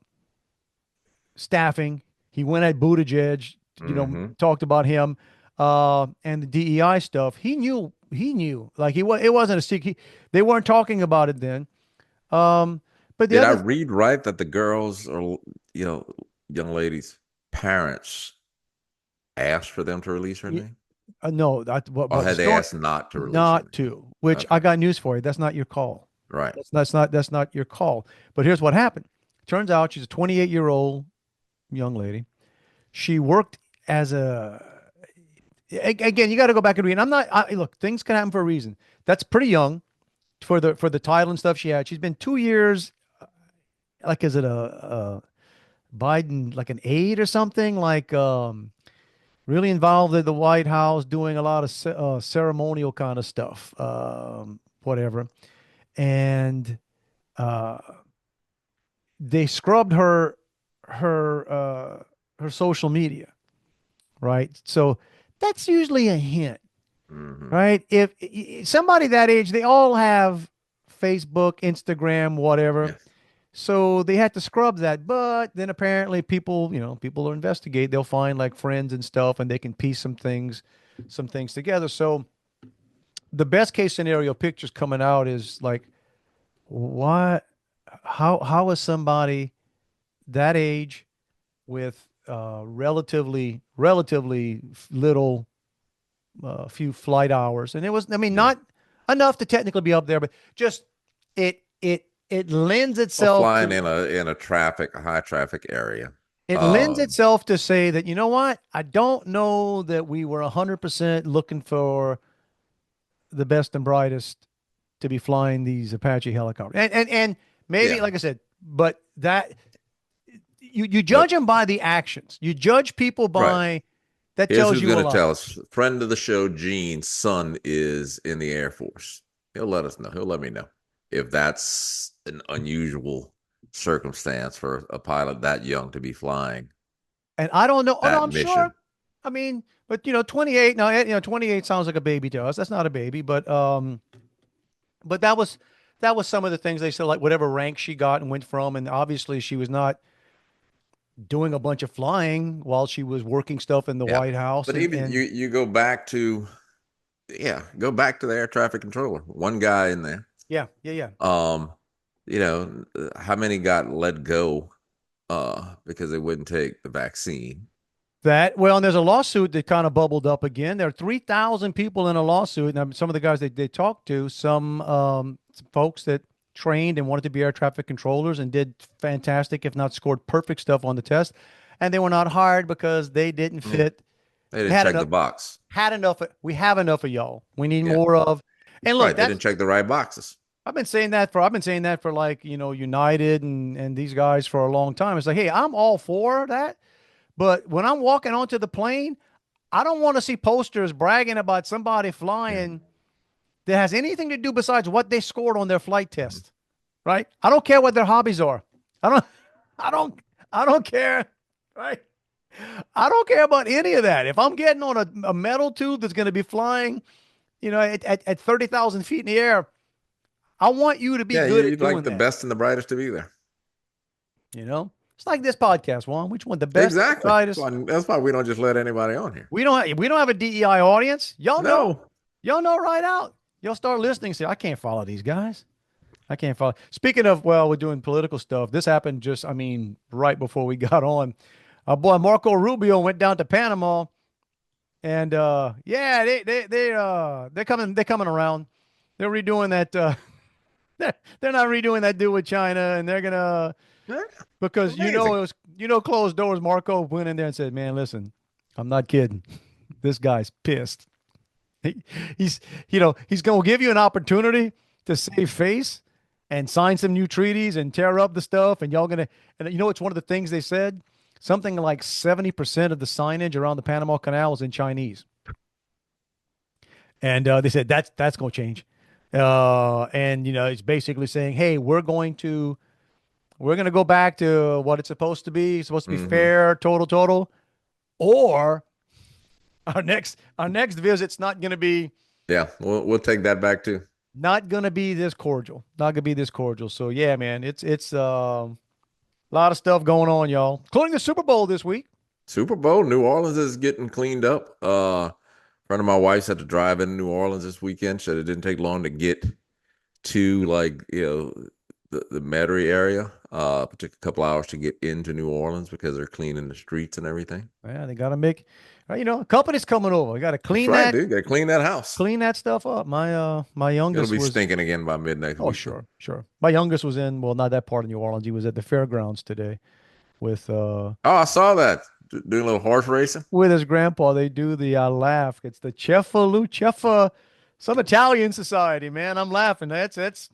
staffing, he went at Buttigieg, Mm-hmm. talked about him, and the DEI stuff. He knew, like it wasn't a secret. They weren't talking about it then. But the Did I other, read right that the girls or young ladies' parents asked for them to release her name? no, that what Or the had they story, asked not to release her not name? to, which Okay. I got news for you. That's not your call. Right. That's not your call. But here's what happened. Turns out she's a 28-year-old young lady. She worked as again, you got to go back and read. Look, things can happen for a reason. That's pretty young for the title and stuff she had. She's been 2 years, like, is it a Biden, like an aide or something, like, really involved in the White House, doing a lot of ceremonial kind of stuff, whatever. And uh, they scrubbed her social media, right? So that's usually a hint, Hmm. right? If somebody that age, they all have Facebook, Instagram, whatever. Yes. So they had to scrub that. But then apparently people will investigate. They'll find like friends and stuff, and they can piece some things together. So the best case scenario pictures coming out is like, what, how is somebody that age with relatively little few flight hours, and it was, I mean, Yeah. not enough to technically be up there, but just it lends Well, itself flying to in a high traffic area. it lends Um, itself to say that, you know what, I don't know that we were 100% looking for the best and brightest to be flying these Apache helicopters, and maybe, yeah. like I said, but that you But judge them by the actions. You judge people right. by that Here's tells who's you a going to lot. tell us. Friend of the show, Gene's son is in the Air Force. He'll let us know. He'll let me know if that's an unusual circumstance for a pilot that young to be flying And I don't know. Oh no, that I'm sure. mission. I mean, but 28. Now, 28 sounds like a baby to us. That's not a baby, but that was some of the things they said, like whatever rank she got and went from, and obviously she was not doing a bunch of flying while she was working stuff in the Yeah. White House, But and even you go back to go back to the air traffic controller. One guy in there. yeah, yeah, yeah. Um, how many got let go because they wouldn't take the vaccine? That well, and there's a lawsuit that kind of bubbled up again. There are 3,000 people in a lawsuit. And some of the guys they talked to, some folks that trained and wanted to be air traffic controllers and did fantastic, if not scored perfect stuff on the test, and they were not hired because they didn't Yeah. fit. They They didn't had check enough. the box. Had enough. We have enough of y'all. We need Yeah. more of. And look, Right. They that's didn't check the right boxes. I've been saying that for like United and these guys for a long time. It's like, hey, I'm all for that, but when I'm walking onto the plane, I don't want to see posters bragging about somebody Yeah. flying that has anything to do besides what they scored on their flight test, right? I don't care what their hobbies are. I don't, I don't, I don't care, right? I don't care about any of that. If I'm getting on a metal tube that's going to be flying, at 30,000 feet in the air, I want you to be Yeah, good at you'd like doing the that. best and the brightest to be there. It's like this podcast, Juan. Which one? The best, the Exactly. brightest. That's why we don't just let anybody on here. We don't have a DEI audience. Y'all know. No. Y'all know right out. Y'all start listening. Say, I can't follow these guys. I can't follow. Speaking of, well, we're doing political stuff. This happened just, I mean, right before we got on. Our boy Marco Rubio went down to Panama, and yeah, they're coming around. They're redoing that. They're not redoing that deal with China, and they're gonna Yeah, because amazing. it was closed doors. Marco went in there and said, "Man, listen, I'm not kidding. This guy's pissed. He, he's he's going to give you an opportunity to save face and sign some new treaties and tear up the stuff, and y'all gonna it's one of the things they said. Something like 70% of the signage around the Panama Canal is in Chinese, and they said that's going to change. And it's basically saying, hey, we're going to go back to what it's supposed to be. It's supposed to be Hmm. fair, total, or our next visit's not going to be Yeah, we'll take that back too. this cordial. Not going to be this cordial. So yeah, man, it's a lot of stuff going on, y'all, including the Super Bowl this week. Super Bowl, New Orleans is getting cleaned up. Friend of my wife's had to drive in New Orleans this weekend, so it didn't take long to get to, like, the Metairie area. took a couple hours to get into New Orleans because they're cleaning the streets and everything. Yeah, they got to make, a company's coming over. You got to That's clean right, that, dude. Got to clean that house. clean that stuff up. My It'll youngest be was. stinking again by mid next Oh, week. sure. My youngest was in, well, not that part of New Orleans. He was at the fairgrounds today with Oh, I saw that. Doing a little horse racing. with his grandpa. They do the I laugh. It's the Ceffa, some Italian society, man. I'm laughing. That's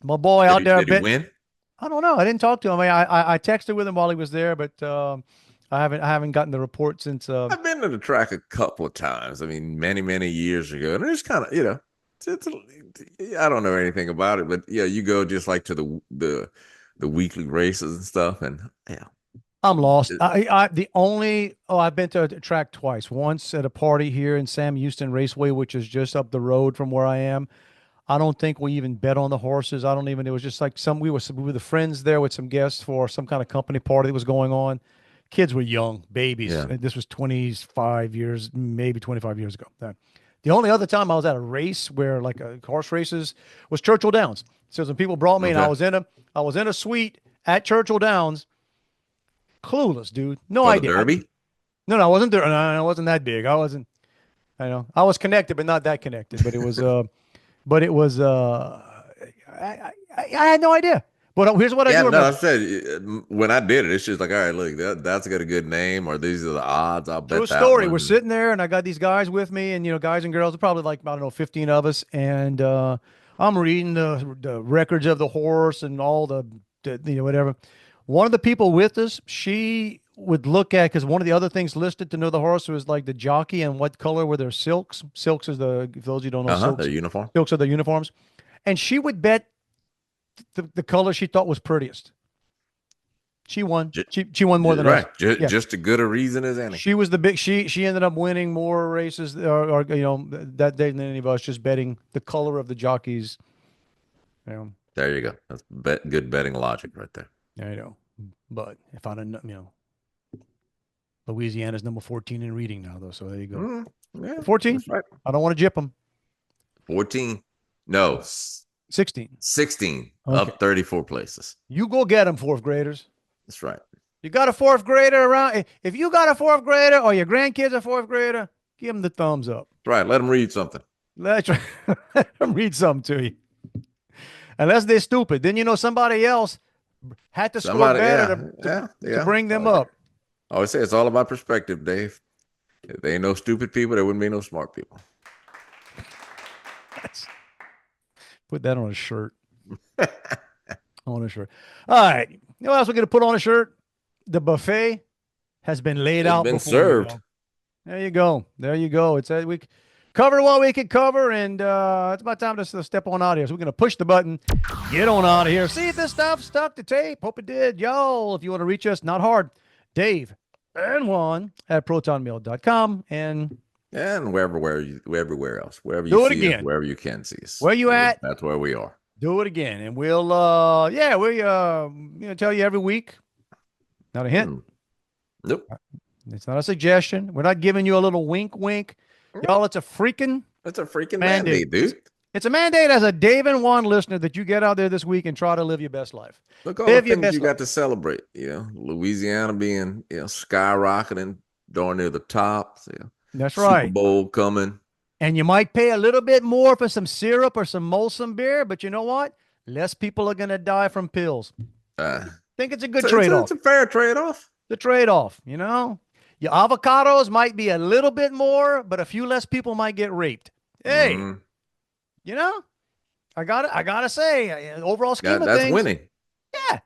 my boy out there. Did he win? I don't know. I didn't talk to him. I texted with him while he was there, but I haven't gotten the report since. I've been to the track a couple of times. I mean, many years ago, and it's kind of I don't know anything about it, but yeah, you go just like to the weekly races and stuff, and yeah, I'm lost. I've been to a track twice. Once at a party here in Sam Houston Raceway, which is just up the road from where I am. I don't think we even bet on the horses. It was just like we were the friends there with some guests for some kind of company party that was going on. Kids were young, babies. Yeah. This was 25 years, maybe 25 years ago. The only other time I was at a race where like horse races was Churchill Downs. So some people brought me and I was in a suite at Churchill Downs. Clueless, dude. No for idea. the Derby. No, I wasn't there. No, I wasn't that big. I wasn't. I was connected, but not that connected. But it was. I had no idea. But here's what I do remember. I said when I did it, it's just like, all right, look, that's got a good name, or these are the odds. I'll bet True that story. one. We're sitting there, and I got these guys with me, and guys and girls, probably like I don't know, 15 of us, and I'm reading the records of the horse and all the whatever. One of the people with us, she would look at because one of the other things listed to know the horse was like the jockey and what color were their silks. Silks is if those you don't know, silks, their uniform. Silks are their uniforms, and she would bet the color she thought was prettiest. She won. She won more than us. Just as good a reason as any. She was the big. She ended up winning more races, or that day than any of us. Just betting the color of the jockeys. There you go. That's good betting logic right there. I know. But if I didn't, Louisiana's number 14 in reading now, though. So there you go. Yeah, 14. Right. I don't want to jip them. 14. No. 16. 16. Okay. Up 34 places. You go get them, fourth graders. That's right. You got a fourth grader around. If you got a fourth grader or your grandkids a fourth grader, give them the thumbs up. That's right. Let them read something. Let them read something to you. Unless they're stupid. Then somebody else had to score better to bring them up. I always say it's all about perspective, Dave. If there ain't no stupid people, there wouldn't be no smart people. Put that on a shirt. On a shirt. All right. You know what else we're going to put on a shirt? The buffet has been laid out. It's been served. There you go. It's we covered what we could cover, and it's about time to step on out of here. So we're going to push the button, get on out of here. See if this stuff stuck to tape. Hope it did. Y'all, if you want to reach us, not hard. Dave and Juan at protonmail.com and everywhere else, wherever you do it see again. Us, wherever you can see us. Where you at? That's where we are. Do it again, and we'll tell you every week. Not a hint. Nope. It's not a suggestion. We're not giving you a little wink. Y'all, it's a freaking mandate, dude. It's a mandate as a Dave and Juan listener that you get out there this week and try to live your best life. Look all the things you got to celebrate. Louisiana being skyrocketing, darn near the top. So, that's right. Super Bowl coming. And you might pay a little bit more for some syrup or some Molson beer, but you know what? Less people are going to die from pills. Think it's a good trade-off. It's a fair trade-off. The trade-off, Your avocados might be a little bit more, but a few less people might get raped. Hey, I gotta say, overall scheme of things, that's winning. Yeah,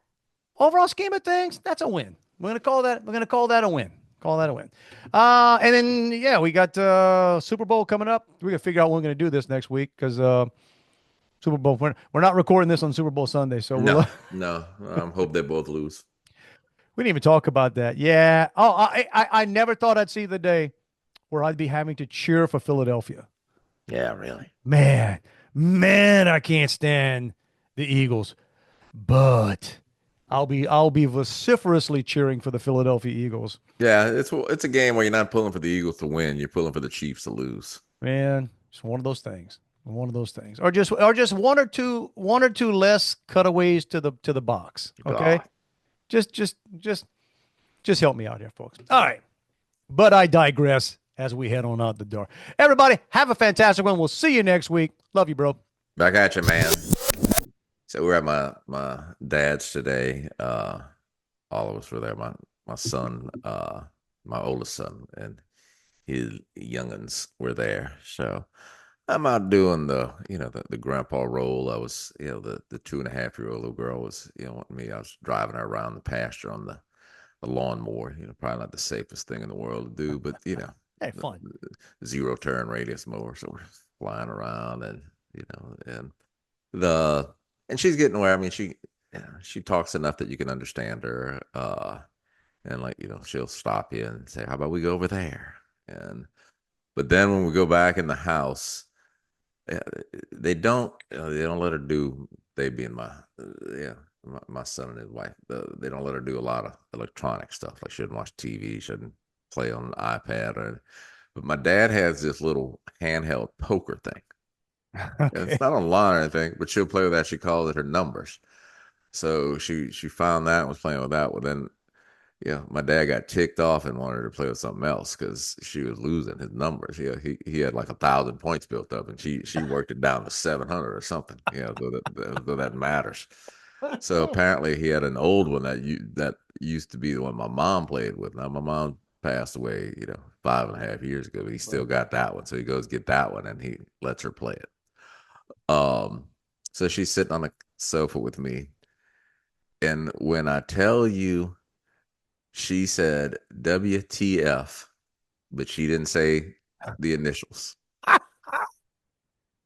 overall scheme of things, that's a win. We're gonna call that a win. And then we got Super Bowl coming up. We're gonna figure out when we're gonna do this next week because Super Bowl. We're not recording this on Super Bowl Sunday, so no. Hope they both lose. We didn't even talk about that. Yeah. Oh, I never thought I'd see the day where I'd be having to cheer for Philadelphia. Yeah, really. Man, I can't stand the Eagles, but I'll be vociferously cheering for the Philadelphia Eagles. Yeah, it's a game where you're not pulling for the Eagles to win. You're pulling for the Chiefs to lose. Man, it's one of those things. One of those things, or just one or two less cutaways to the box. Okay, God. just help me out here, folks. All right, but I digress as we head on out the door. Everybody, have a fantastic one. We'll see you next week. Love you, bro. Back at you, man. So we're at my dad's today. All of us were there. My son, my oldest son, and his youngins were there. So I'm out doing the grandpa role. I was, the 2.5-year-old little girl was, wanting me. I was driving her around the pasture on the lawnmower. Probably not the safest thing in the world to do, but Hey, fun. Zero turn radius mower. So we're flying around, and and she's getting where, I mean, she talks enough that you can understand her. And she'll stop you and say, "How about we go over there?" But then when we go back in the house, they don't let her do. They being my son and his wife. They don't let her do a lot of electronic stuff. Like, she shouldn't watch TV, shouldn't play on an iPad. But my dad has this little handheld poker thing. Okay. It's not online or anything, but she'll play with that. She calls it her numbers. So she found that and was playing with that. Well, then, my dad got ticked off and wanted her to play with something else because she was losing his numbers. He had like 1,000 points built up, and she worked it down to 700 or something. So that matters. So apparently he had an old one that used to be the one my mom played with. Now my mom passed away, 5.5 years ago, but he still got that one. So he goes get that one, and he lets her play it. So she's sitting on the sofa with me, and when I tell you, she said WTF, but she didn't say the initials.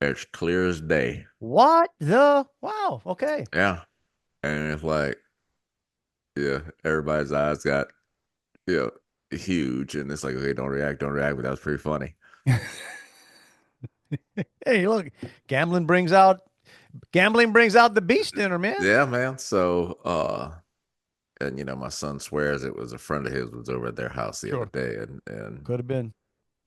It's clear as day. What the? Wow. Okay. Yeah. And it's like, everybody's eyes got, huge. And it's like, okay, don't react. But that was pretty funny. Hey, look, gambling brings out the beast in her, man. Yeah, man. So, and my son swears it was a friend of his was over at their house the other day, and Could have been.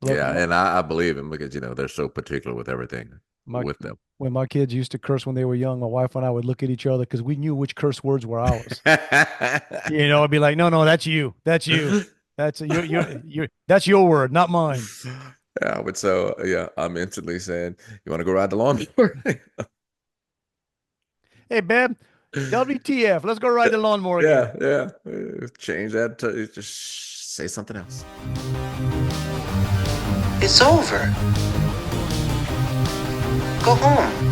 Look, and I believe him because they're so particular with everything with them. When my kids used to curse when they were young, my wife and I would look at each other because we knew which curse words were ours. I'd be like, no, that's you, that's your word, not mine. Yeah, but so I'm instantly saying, "You want to go ride the lawnmower?" Hey, babe, WTF? Let's go ride the lawnmower again. Yeah. Change that. Just say something else. It's over. Go home.